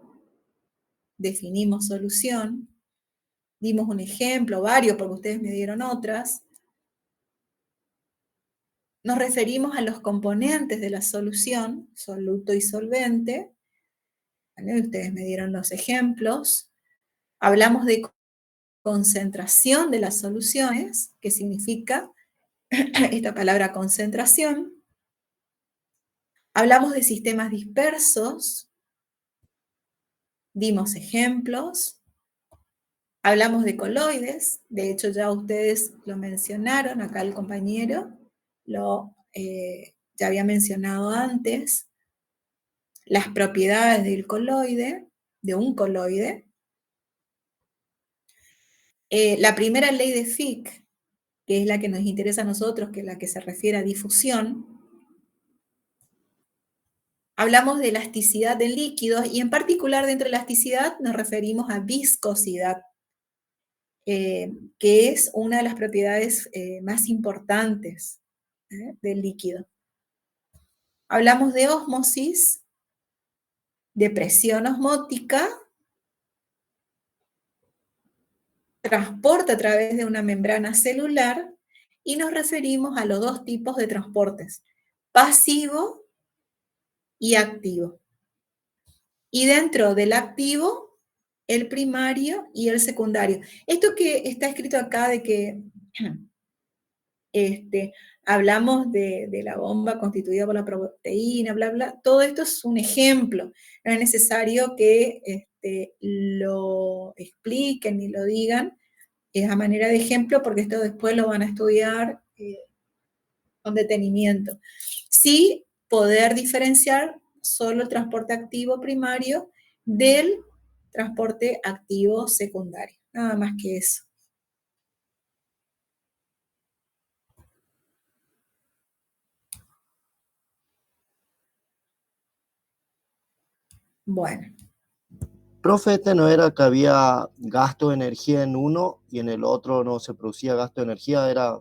definimos solución, dimos un ejemplo, varios, porque ustedes me dieron otras. Nos referimos a los componentes de la solución, soluto y solvente. ¿Vale? Ustedes me dieron los ejemplos. Hablamos de concentración de las soluciones, que significa esta palabra concentración. Hablamos de sistemas dispersos, dimos ejemplos. Hablamos de coloides, de hecho ya ustedes lo mencionaron, acá el compañero ya había mencionado antes, las propiedades del coloide, de un coloide. La primera ley de Fick, que es la que nos interesa a nosotros, que es la que se refiere a difusión, hablamos de elasticidad de líquidos y en particular dentro de elasticidad nos referimos a viscosidad, que es una de las propiedades más importantes del líquido. Hablamos de ósmosis, de presión osmótica, transporte a través de una membrana celular y nos referimos a los dos tipos de transportes, pasivo y activo. Y dentro del activo, el primario y el secundario. Esto que está escrito acá de que hablamos de la bomba constituida por la proteína, bla, bla, todo esto es un ejemplo. No es necesario que lo expliquen ni lo digan, es a manera de ejemplo, porque esto después lo van a estudiar con detenimiento. Sí, poder diferenciar solo el transporte activo primario del transporte activo secundario. Nada más que eso. Bueno. Profe, este no era que había gasto de energía en uno y en el otro no se producía gasto de energía, era...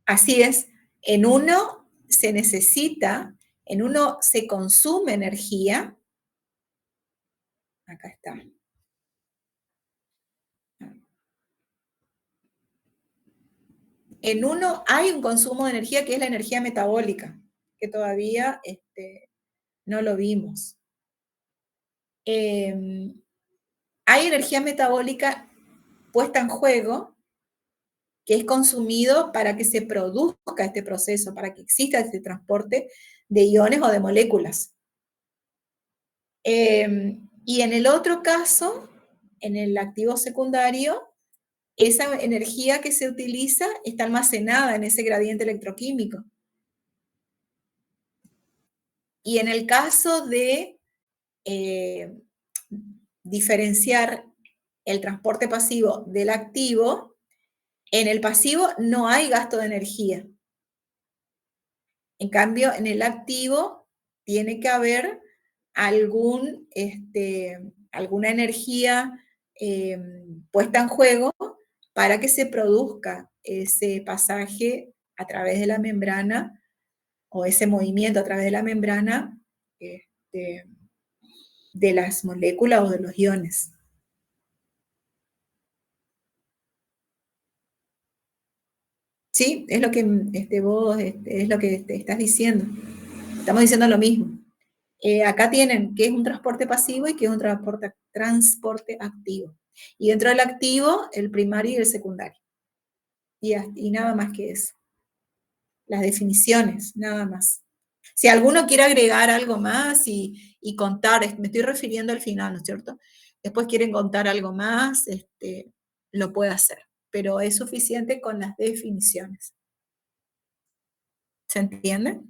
Así es, en uno se necesita, en uno se consume energía. Acá está. En uno hay un consumo de energía que es la energía metabólica, que todavía no lo vimos. Hay energía metabólica puesta en juego que es consumido para que se produzca este proceso, para que exista este transporte de iones o de moléculas. Y en el otro caso, en el activo secundario, esa energía que se utiliza está almacenada en ese gradiente electroquímico. Y en el caso de diferenciar el transporte pasivo del activo, en el pasivo no hay gasto de energía. En cambio, en el activo tiene que haber alguna energía puesta en juego para que se produzca ese pasaje a través de la membrana o ese movimiento a través de la membrana de las moléculas o de los iones. ¿Sí? Es lo que vos es lo que te estás diciendo. Estamos diciendo lo mismo. Acá tienen qué es un transporte pasivo y qué es un transporte activo. Y dentro del activo, el primario y el secundario. Y nada más que eso. Las definiciones, nada más. Si alguno quiere agregar algo más y contar, me estoy refiriendo al final, ¿no es cierto? Después quieren contar algo más, lo puede hacer. Pero es suficiente con las definiciones. ¿Se entiende?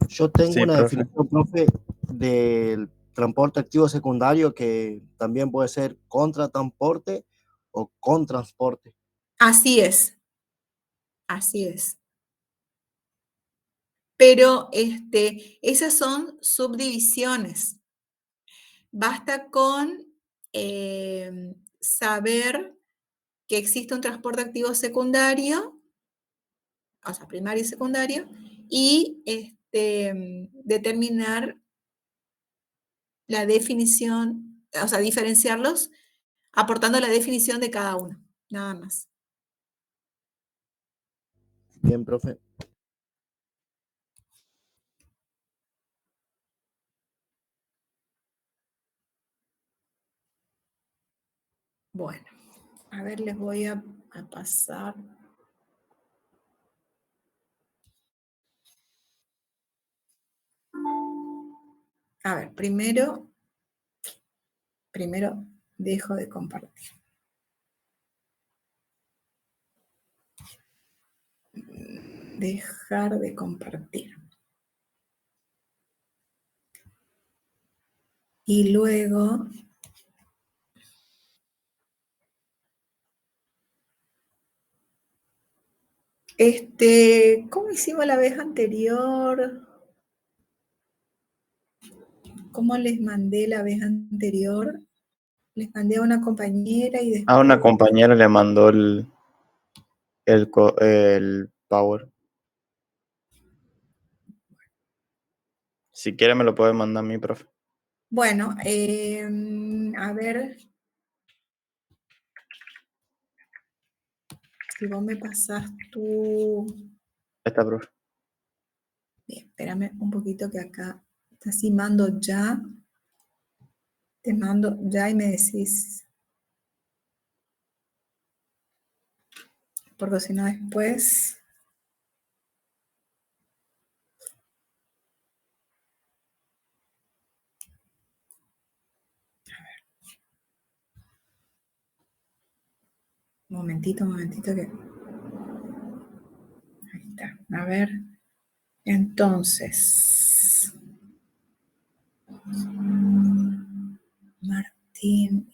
Yo tengo Sí, una profe. definición, profe, del transporte activo secundario que también puede ser contratransporte o contransporte. Así es. Así es. Pero esas son subdivisiones. Basta con saber que existe un transporte activo secundario, o sea, primario y secundario, y determinar la definición, o sea, diferenciarlos aportando la definición de cada uno, nada más. Bien, profe. Bueno, a ver, les voy a pasar. A ver, primero dejo de compartir. Dejar de compartir. Y luego ¿cómo hicimos la vez anterior? ¿Cómo les mandé la vez anterior? Les mandé a una compañera y después... A una compañera le mandó el Power. Si quiere me lo puede mandar a mí, profe. Bueno, a ver... Si vos me pasás tu... Esta, profe. Bien, espérame un poquito que acá está así, mando ya. Te mando ya y me decís. Porque si no después... Un momentito que... Ahí está. A ver. Entonces... Martín...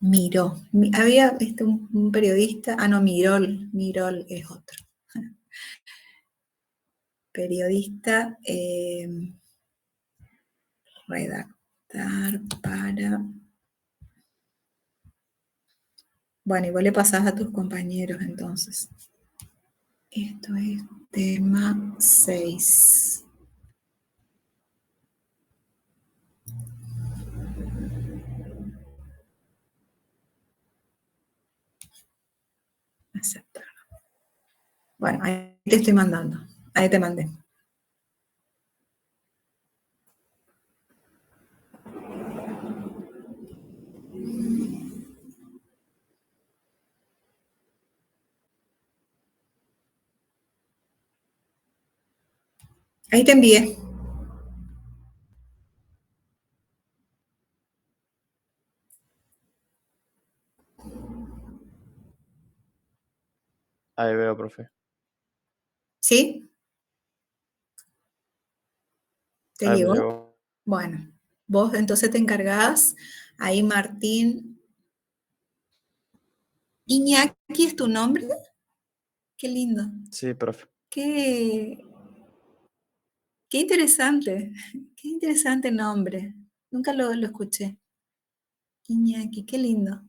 Miró. Había un periodista... Ah, no, Mirol. Mirol es otro. Periodista... redactar para... Bueno, igual le pasás a tus compañeros entonces. Esto es tema 6. Aceptar. Bueno, ahí te estoy mandando. Ahí te mandé. Ahí te envié. Ahí veo, profe. ¿Sí? ¿Te Ahí me llegó? llegó. Bueno, vos entonces te encargás. Ahí Martín. Iñaki es tu nombre. Qué lindo. Sí, profe. Qué interesante. Qué interesante nombre. Nunca lo escuché. Iñaki, qué lindo.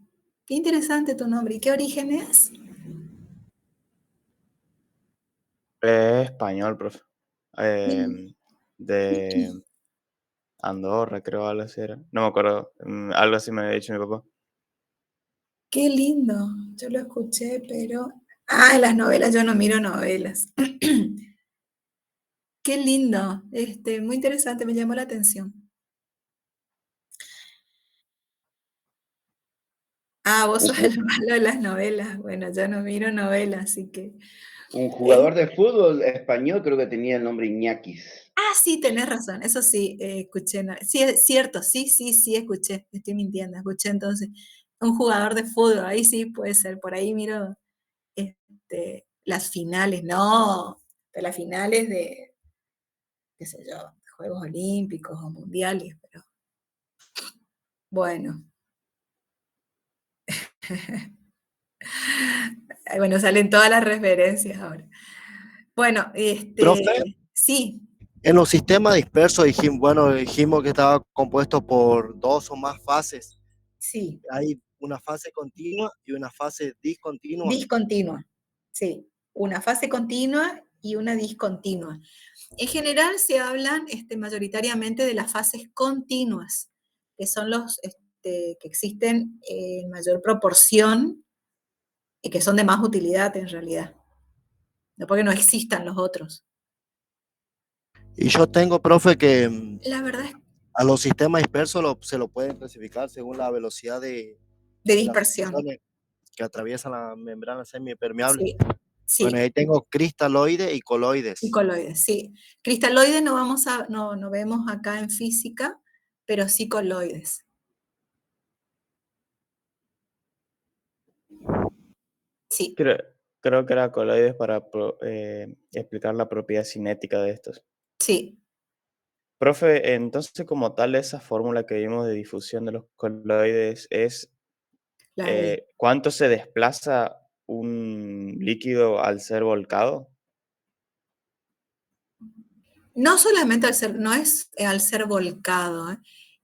Qué interesante tu nombre. ¿Y qué origen es? Es español, profe. De Andorra, creo, algo así era. No me acuerdo. Algo así me había dicho mi papá. Qué lindo. Yo lo escuché, pero... Ah, en las novelas, yo no miro novelas. Qué lindo. Muy interesante, me llamó la atención. Ah, vos sos el malo de las novelas. Bueno, yo no miro novelas, así que... Un jugador de fútbol español creo que tenía el nombre Iñakis. Ah, sí, tenés razón. Eso sí, escuché. Sí, es cierto. Sí, escuché. Estoy mintiendo. Escuché entonces. Un jugador de fútbol. Ahí sí puede ser. Por ahí miro las finales. No, de las finales de, qué sé yo, Juegos Olímpicos o Mundiales, pero bueno. Bueno, salen todas las referencias ahora. Bueno, Profe, sí, en los sistemas dispersos dijimos que estaba compuesto por dos o más fases. sí, Hay una fase continua y una fase discontinua. discontinua. Sí, una fase continua y una discontinua. En general se hablan mayoritariamente de las fases continuas, que son los que existen en mayor proporción y que son de más utilidad en realidad, no porque no existan los otros. Y yo tengo, profe, que La verdad es a los sistemas dispersos se lo pueden clasificar según la velocidad de de las dispersión. soluciones que atraviesan la membrana semipermeable. Sí, sí. Bueno, ahí tengo cristaloides y coloides. Y coloides, sí. Cristaloides no vemos acá en física, pero sí coloides. Sí, Creo que era coloides para explicar la propiedad cinética de estos. sí. Profe, entonces como tal esa fórmula que vimos de difusión de los coloides es La de, ¿cuánto se desplaza un líquido al ser volcado? no solamente no es al ser volcado,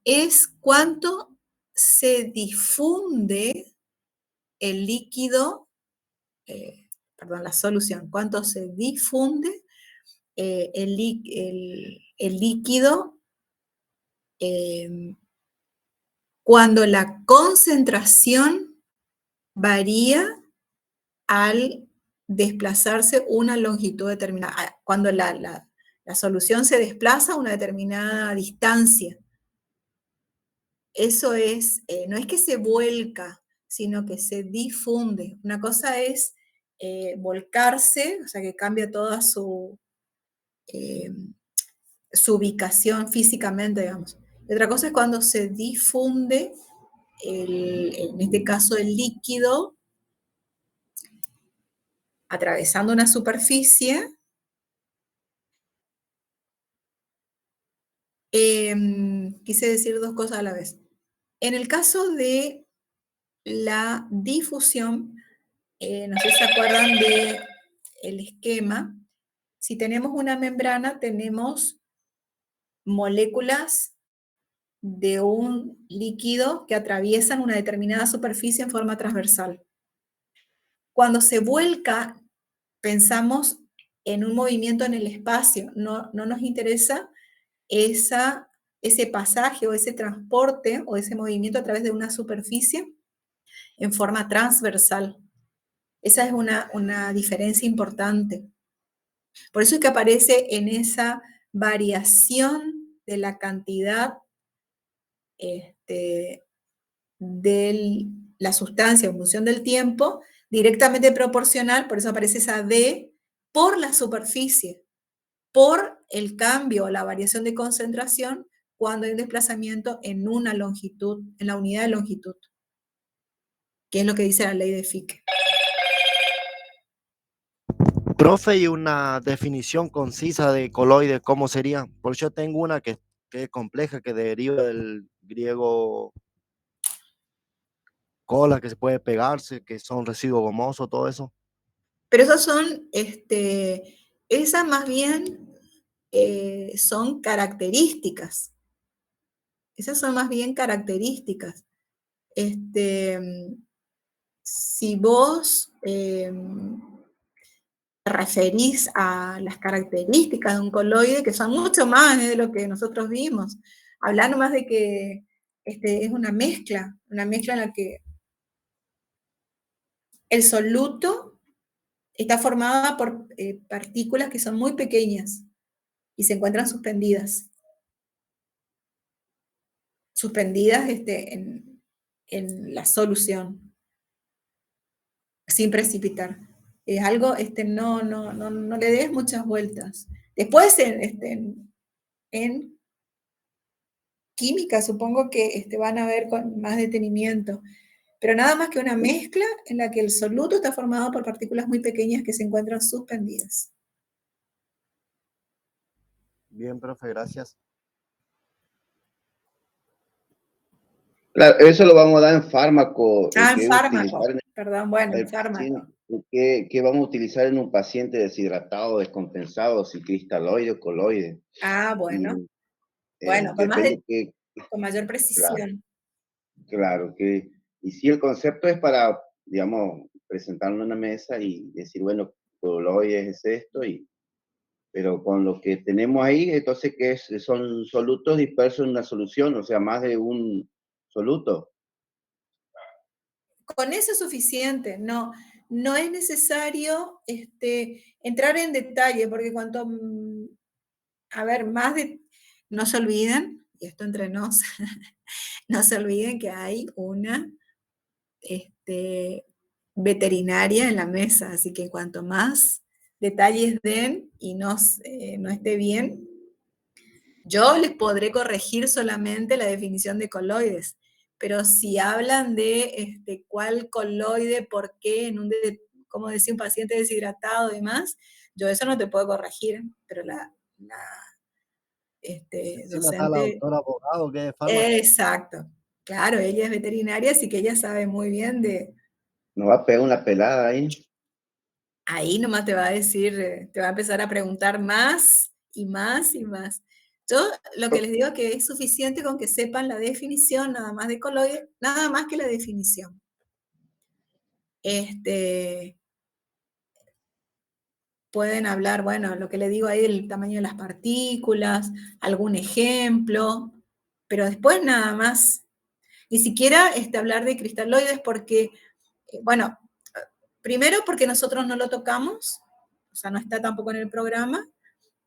es cuánto se difunde el líquido, la solución, cuánto se difunde el líquido Cuando la concentración varía al desplazarse una longitud determinada, cuando la solución se desplaza a una determinada distancia. Eso es, no es que se vuelca, sino que se difunde. Una cosa es volcarse, o sea, que cambia toda su ubicación físicamente, digamos. Y otra cosa es cuando se difunde, en este caso el líquido, atravesando una superficie. Quise decir dos cosas a la vez. En el caso de la difusión, no sé si se acuerdan del esquema. Si tenemos una membrana, tenemos moléculas de un líquido que atraviesan una determinada superficie en forma transversal. Cuando se vuelca, pensamos en un movimiento en el espacio, no nos interesa ese pasaje o ese transporte o ese movimiento a través de una superficie en forma transversal. Esa es una diferencia importante. Por eso es que aparece en esa variación de la cantidad de la sustancia en función del tiempo, directamente proporcional, por eso aparece esa D, por la superficie, por el cambio o la variación de concentración cuando hay un desplazamiento en una longitud, en la unidad de longitud, que es lo que dice la ley de Fick. Profe, y una definición concisa de coloide, ¿cómo sería? Porque yo tengo una que es compleja, que deriva del griego cola, que se puede pegarse, que son residuos gomosos, todo eso. Pero esas son, esas más bien son características. Esas son más bien características. Si vos te referís a las características de un coloide, que son mucho más de lo que nosotros vimos, hablando más de que es una mezcla en la que el soluto está formado por partículas que son muy pequeñas y se encuentran suspendidas. Suspendidas en la solución, sin precipitar. Es algo, no le des muchas vueltas. Después, en química, supongo que van a ver con más detenimiento, pero nada más que una mezcla en la que el soluto está formado por partículas muy pequeñas que se encuentran suspendidas. Bien, profe, gracias. Claro, eso lo vamos a dar en fármaco. En fármaco, perdón, bueno, en fármaco. ¿Qué vamos a utilizar en un paciente deshidratado, descompensado, si cristaloide o coloide? Bueno. Y, bueno, depende con mayor precisión. Claro, y si el concepto es para, digamos, presentarlo en una mesa y decir, bueno, coloide es esto, pero con lo que tenemos ahí, entonces, son solutos dispersos en una solución, o sea, más de un soluto. Con eso es suficiente, no es necesario entrar en detalle, porque no se olviden, y esto entre nos, no se olviden que hay una veterinaria en la mesa, así que cuanto más detalles den y no esté bien, yo les podré corregir solamente la definición de coloides, pero si hablan de cuál coloide, por qué, como decía un paciente deshidratado y demás, yo eso no te puedo corregir, pero la Está la docente... doctora abogado, que es fármaco. Exacto, claro, ella es veterinaria, así que ella sabe muy bien Nos va a pegar una pelada ahí. Ahí nomás te va a decir, te va a empezar a preguntar más y más y más. Yo lo que les digo es que es suficiente con que sepan la definición nada más de coloide, nada más que la definición. Pueden hablar, bueno, lo que le digo ahí del tamaño de las partículas, algún ejemplo, pero después nada más. Ni siquiera hablar de cristaloides porque, bueno, primero porque nosotros no lo tocamos, o sea, no está tampoco en el programa,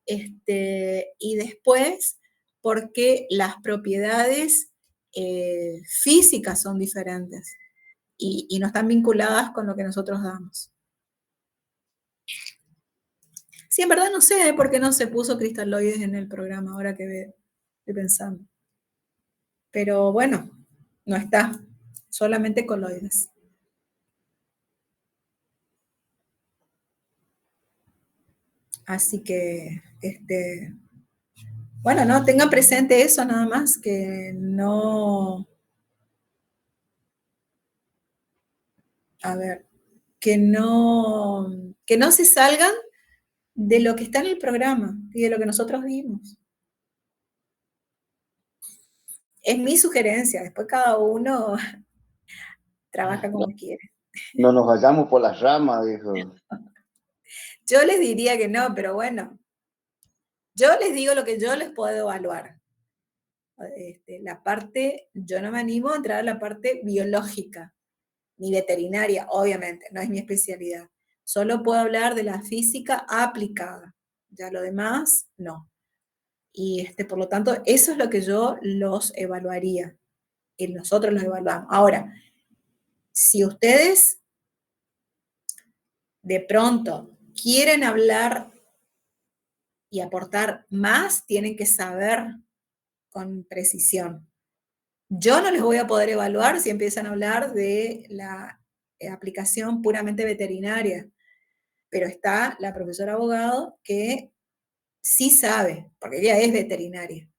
y después porque las propiedades físicas son diferentes y no están vinculadas con lo que nosotros damos. Sí, en verdad no sé por qué no se puso cristaloides en el programa, ahora que estoy pensando. Pero bueno, no está, solamente coloides. Así que, bueno, no, tengan presente eso nada más, que no, a ver, que no se salgan de lo que está en el programa y de lo que nosotros vimos. Es mi sugerencia, después cada uno trabaja como quiere. No nos vayamos por las ramas, dijo. Yo les diría que no, pero bueno, yo les digo lo que yo les puedo evaluar. La parte, yo no me animo a entrar a la parte biológica, ni veterinaria, obviamente, no es mi especialidad. Solo puedo hablar de la física aplicada, ya lo demás, no. Y por lo tanto, eso es lo que yo los evaluaría, y nosotros los evaluamos. Ahora, si ustedes de pronto quieren hablar y aportar más, tienen que saber con precisión. Yo no les voy a poder evaluar si empiezan a hablar de la aplicación puramente veterinaria, pero está la profesora abogado que sí sabe, porque ella es veterinaria.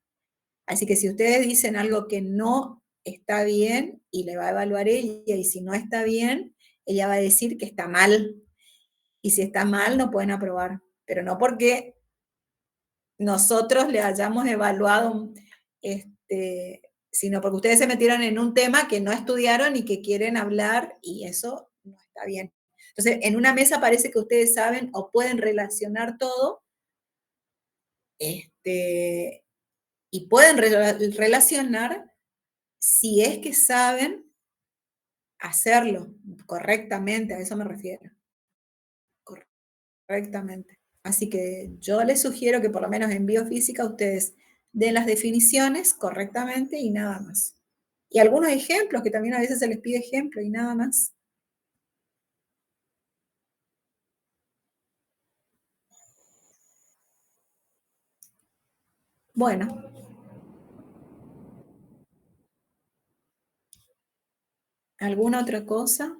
Así que si ustedes dicen algo que no está bien y le va a evaluar ella, y si no está bien, ella va a decir que está mal. Y si está mal, no pueden aprobar. Pero no porque nosotros le hayamos evaluado, sino porque ustedes se metieron en un tema que no estudiaron y que quieren hablar, y eso no está bien. Entonces, en una mesa parece que ustedes saben o pueden relacionar todo, y pueden relacionar si es que saben hacerlo correctamente, a eso me refiero. Correctamente. Así que yo les sugiero que por lo menos en biofísica ustedes den las definiciones correctamente y nada más. Y algunos ejemplos, que también a veces se les pide ejemplo y nada más. Bueno. ¿Alguna otra cosa?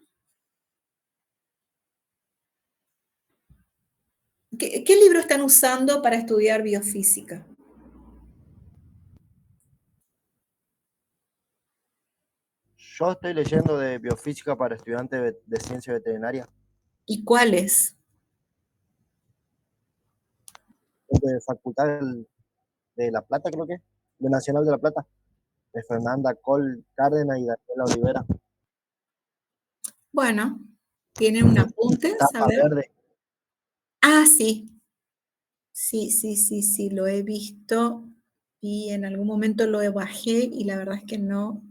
¿Qué libro están usando para estudiar biofísica? Yo estoy leyendo de biofísica para estudiantes de ciencia veterinaria. ¿Y cuáles? De Facultad de La Plata, creo que, de Nacional de La Plata, de Fernanda Col Cárdenas y Daniela Olivera. Bueno, ¿tienen un apunte? Tapa verde. Ah, sí. Sí, lo he visto y en algún momento lo bajé y la verdad es que no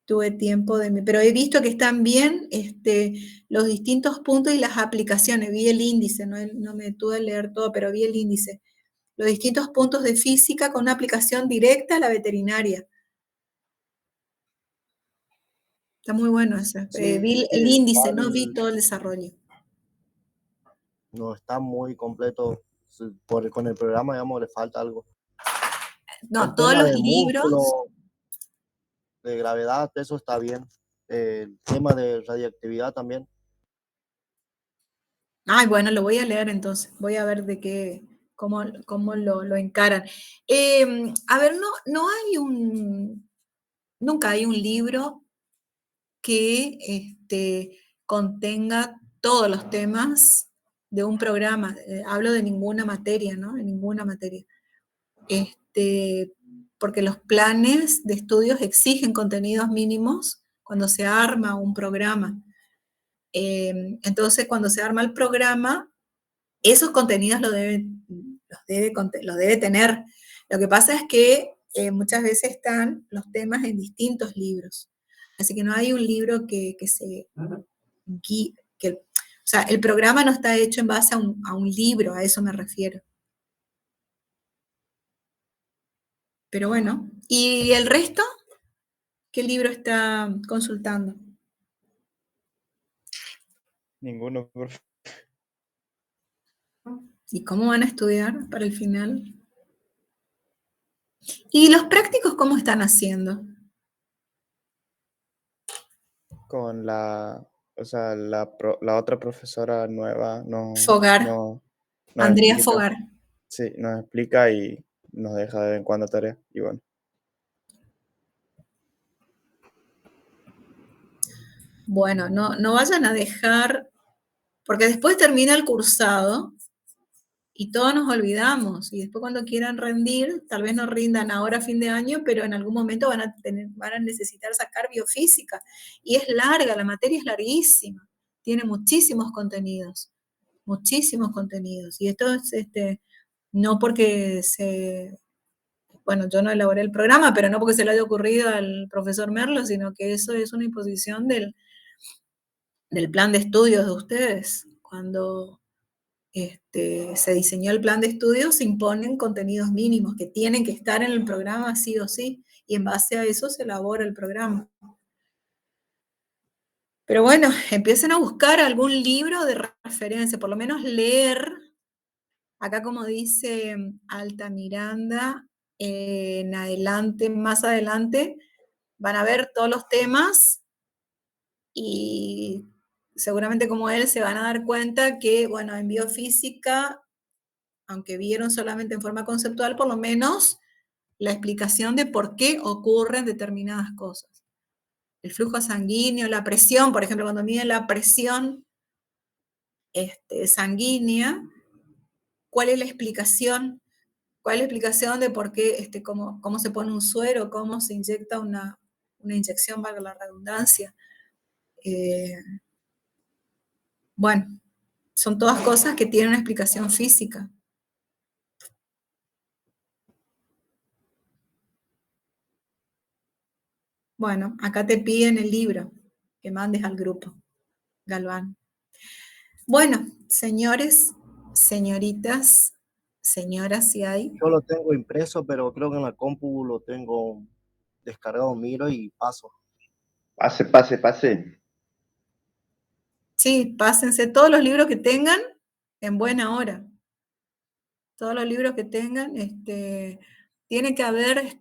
tuve tiempo pero he visto que están bien los distintos puntos y las aplicaciones. Vi el índice, no me detuve a leer todo, pero vi el índice. Los distintos puntos de física con una aplicación directa a la veterinaria. Está muy bueno ese. Sí, Vi el índice, no vi todo el desarrollo. No está muy completo. Con el programa, digamos, le falta algo. No, el todos tema los de libros. músculo, de gravedad, eso está bien. El tema de radiactividad también. Ay, bueno, lo voy a leer entonces. Voy a ver cómo lo encaran. A ver, nunca hay un libro que contenga todos los temas de un programa. Hablo de ninguna materia, ¿no? De ninguna materia. Porque los planes de estudios exigen contenidos mínimos cuando se arma un programa. Entonces, cuando se arma el programa, esos contenidos los debe tener. Lo que pasa es que muchas veces están los temas en distintos libros. Así que no hay un libro que se guíe, o sea, el programa no está hecho en base a un libro, a eso me refiero. Pero bueno, ¿y el resto? ¿Qué libro está consultando? Ninguno, profe. ¿Y cómo van a estudiar para el final? ¿Y los prácticos cómo están haciendo? Con o sea, la otra profesora nueva Fogar, nos Andrea explica. Fogar. Sí, nos explica y nos deja de vez en cuando tarea. Y bueno. Bueno, no vayan a dejar, porque después termina el cursado y todos nos olvidamos. Y después cuando quieran rendir, tal vez no rindan ahora a fin de año, pero en algún momento van a necesitar sacar biofísica. Y es larga, la materia es larguísima. Tiene muchísimos contenidos. Muchísimos contenidos. Y esto es no porque bueno, yo no elaboré el programa, pero no porque se le haya ocurrido al profesor Merlo, sino que eso es una imposición del plan de estudios de ustedes. Cuando se diseñó el plan de estudios, se imponen contenidos mínimos que tienen que estar en el programa sí o sí, y en base a eso se elabora el programa. Pero bueno, empiecen a buscar algún libro de referencia, por lo menos leer. Acá, como dice Alta Miranda, más adelante, van a ver todos los temas y seguramente como él se van a dar cuenta que, bueno, en biofísica, aunque vieron solamente en forma conceptual, por lo menos la explicación de por qué ocurren determinadas cosas. El flujo sanguíneo, la presión, por ejemplo, cuando miden la presión sanguínea, ¿cuál es la explicación? ¿Cuál es la explicación de por qué, cómo se pone un suero, cómo se inyecta una inyección, valga la redundancia? Bueno, son todas cosas que tienen una explicación física. Bueno, acá te piden el libro que mandes al grupo, Galván. Bueno, señores, señoritas, señoras, si hay. Yo lo tengo impreso, pero creo que en la compu lo tengo descargado, miro y paso. Pase. Sí, pásense todos los libros que tengan en buena hora. Todos los libros que tengan, tiene que haber,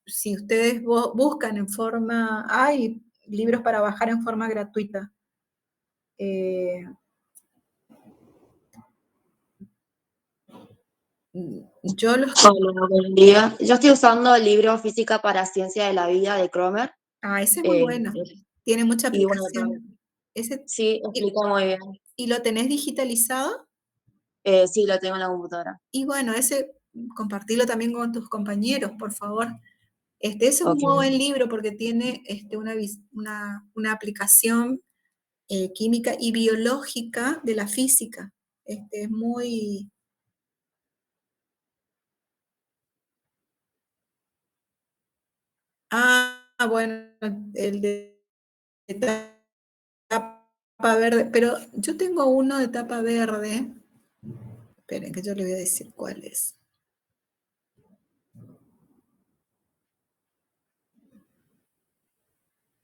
si ustedes buscan en forma, hay libros para bajar en forma gratuita. Yo los... Hola, buen día. Yo estoy usando el libro Física para Ciencia de la Vida de Cromer. ese es muy bueno. Tiene mucha Y bueno, aplicación. sí, explica muy bien. ¿Y lo tenés digitalizado? Sí, lo tengo en la computadora. Y bueno, compartilo también con tus compañeros, por favor. Ese es un muy buen libro porque tiene una aplicación química y biológica de la física. Es muy... bueno, el de tapa verde, pero yo tengo uno de tapa verde. Esperen, que yo le voy a decir cuál es.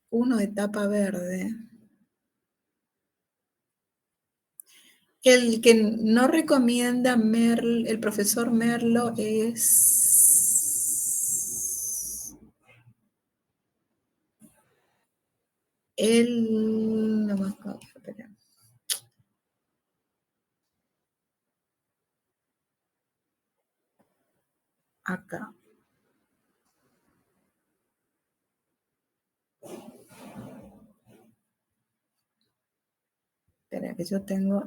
Uno de tapa verde. El que no recomienda el profesor Merlo es no me acuerdo, espera. Acá. Espera, que yo tengo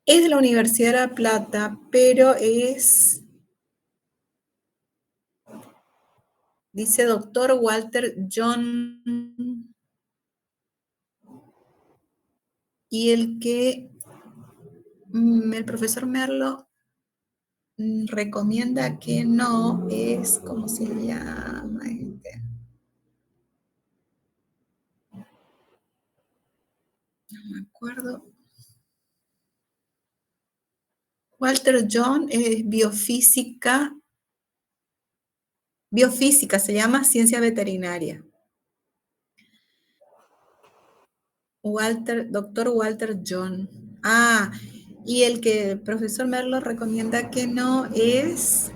Es de la Universidad de La Plata, pero dice doctor Walter John, y el que El profesor Merlo recomienda que no, es, ¿cómo se llama este? No me acuerdo. Walter John es biofísica se llama ciencia veterinaria. Doctor Walter John. Ah, y el que el profesor Merlo recomienda que no es...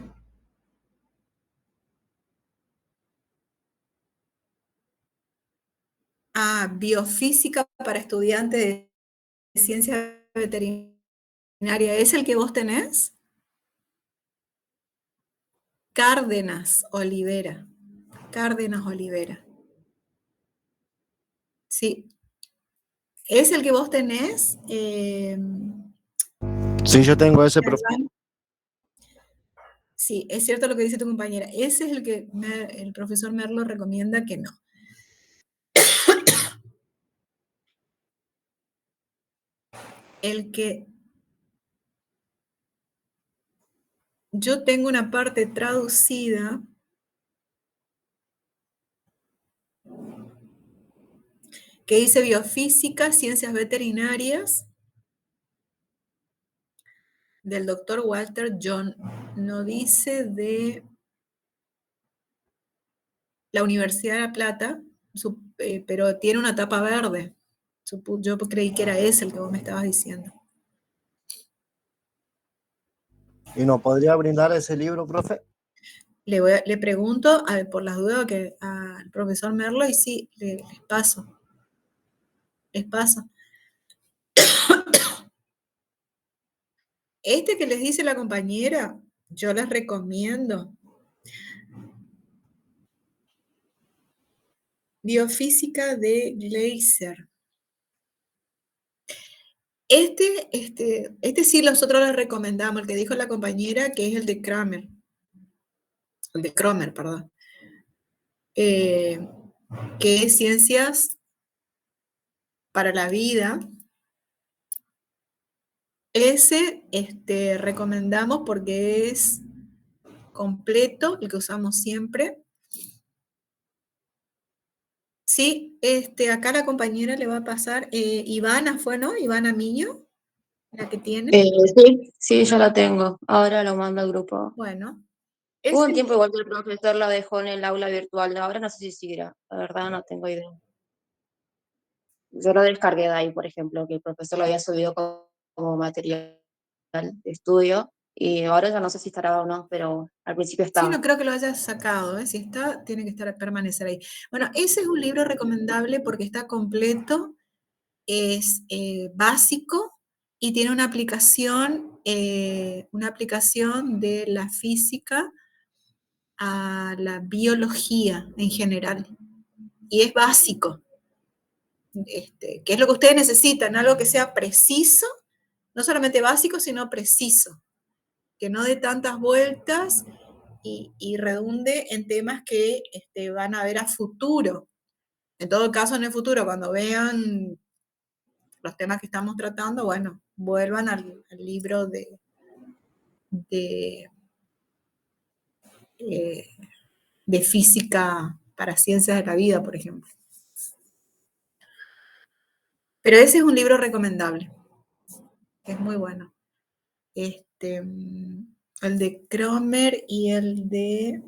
biofísica para estudiantes de ciencia veterinaria. ¿Es el que vos tenés? Cárdenas Olivera. Sí. ¿Es el que vos tenés? Sí, yo tengo ese, profe. Sí, es cierto lo que dice tu compañera. Ese es el que el profesor Merlo recomienda que no. El que yo tengo una parte traducida que dice biofísica, ciencias veterinarias, del doctor Walter John. No dice de la Universidad de La Plata, pero tiene una tapa verde. Yo creí que era ese el que vos me estabas diciendo. ¿Y nos podría brindar ese libro, profe? Le pregunto, por las dudas, al profesor Merlo, y sí, les paso. Este que les dice la compañera, yo les recomiendo. Biofísica de Gleiser. Este sí nosotros les recomendamos, el que dijo la compañera, que es el de Kramer. El de Cromer, perdón. Que es Ciencias para la Vida. Ese recomendamos porque es completo, el que usamos siempre. Sí, acá la compañera le va a pasar, Ivana fue, ¿no? Ivana Miño, la que tiene. Sí, yo la tengo. Ahora lo mando al grupo. Bueno. Hubo un tiempo igual que el profesor la dejó en el aula virtual, ahora no sé si seguirá, la verdad no tengo idea. Yo lo descargué de ahí, por ejemplo, que el profesor lo había subido como material de estudio, y ahora ya no sé si estará o no, pero al principio estaba. Sí, no creo que lo hayas sacado, ¿eh? Si está, tiene que permanecer ahí. Bueno, ese es un libro recomendable porque está completo, es básico y tiene una aplicación de la física a la biología en general. Y es básico, que es lo que ustedes necesitan, algo que sea preciso, no solamente básico, sino preciso, que no dé tantas vueltas y redunde en temas que van a ver a futuro. En todo caso, en el futuro, cuando vean los temas que estamos tratando, bueno, vuelvan al libro de física para ciencias de la vida, por ejemplo. Pero ese es un libro recomendable, es muy bueno. El de Cromer y el de...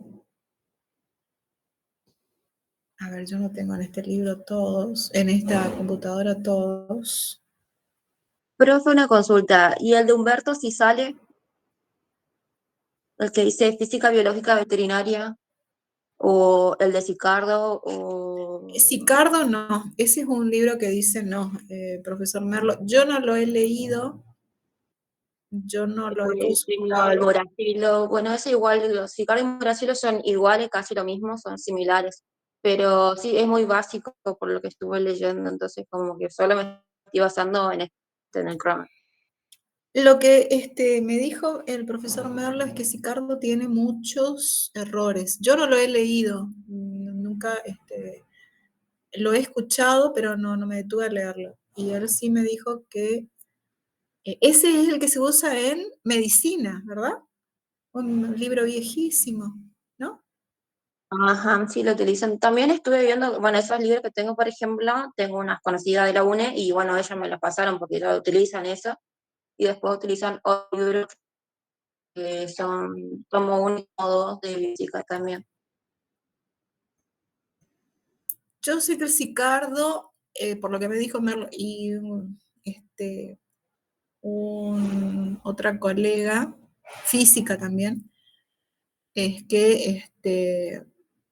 A ver, yo no tengo en este libro todos, en esta computadora todos. Profe, una consulta, ¿y el de Humberto si sale? El que dice física biológica veterinaria, o el de Sicardo, o... Sicardo no, ese es un libro que dice no, profesor Merlo. Yo no lo he leído, yo no lo he consultado. El Moracilo, bueno, es igual, los Sicardo y Moracilo son iguales, casi lo mismo, son similares, pero sí, es muy básico por lo que estuve leyendo, entonces como que solo me estoy basando en el Cromer. Lo que me dijo el profesor Merlo es que Sicardo tiene muchos errores. Yo no lo he leído, nunca lo he escuchado, pero no me detuve a leerlo. Y él sí me dijo que Ese es el que se usa en medicina, ¿verdad? Un libro viejísimo, ¿no? Ajá, sí lo utilizan. También estuve viendo, bueno, esos libros que tengo, por ejemplo, tengo unas conocidas de la UNE y bueno, ellas me los pasaron porque ya utilizan eso y después utilizan otros libros que son como uno o dos de física también. Yo sé que el Sicardo, por lo que me dijo Merlo, y otra colega, física también, es que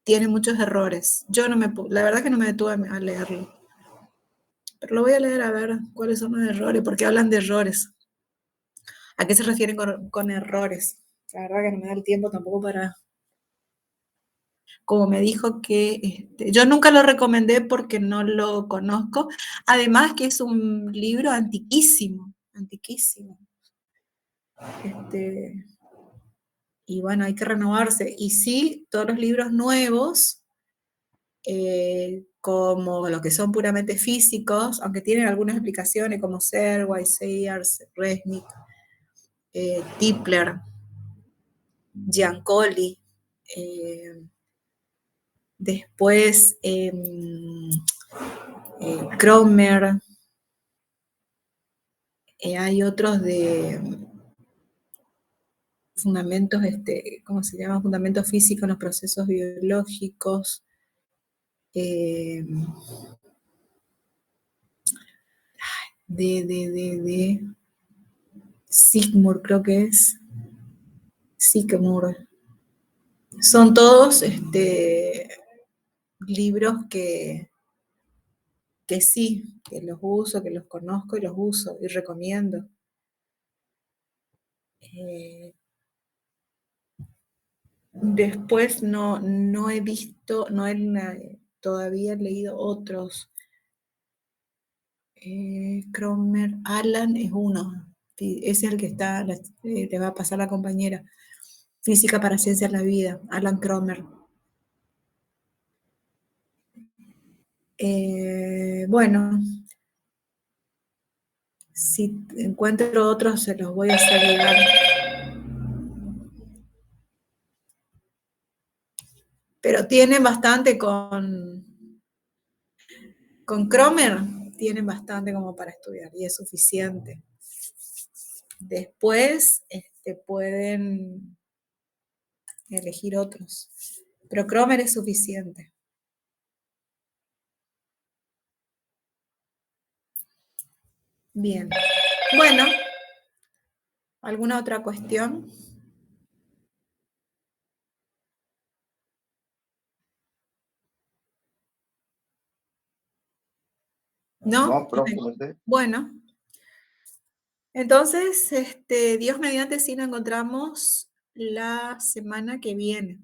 tiene muchos errores. Yo no la verdad que no me detuve a leerlo. Pero lo voy a leer a ver cuáles son los errores, porque hablan de errores. ¿A qué se refieren con errores? La verdad que no me da el tiempo tampoco para... Como me dijo que yo nunca lo recomendé porque no lo conozco. Además que es un libro antiquísimo, antiquísimo. Y bueno, hay que renovarse. Y sí, todos los libros nuevos, como los que son puramente físicos, aunque tienen algunas explicaciones como Serway, Sayers, Resnick, Tipler, Giancoli, después Cromer, hay otros de fundamentos, ¿cómo se llama? Fundamentos físicos en los procesos biológicos. De Sigmund, creo que es. Sycamore. Son todos libros que sí, que los uso, que los conozco y los uso y recomiendo. Después no he visto, todavía he leído otros. Cromer, Alan es uno. Ese es el que está, le va a pasar la compañera. Física para Ciencias de la Vida, Alan Cromer. Bueno, si encuentro otros se los voy a hacer llegar. Pero tienen bastante con Cromer, tienen bastante como para estudiar y es suficiente. Después pueden elegir otros, pero Cromer es suficiente. Bien, bueno, ¿alguna otra cuestión? ¿No? No, profe. Bueno, entonces, Dios mediante sí nos encontramos la semana que viene.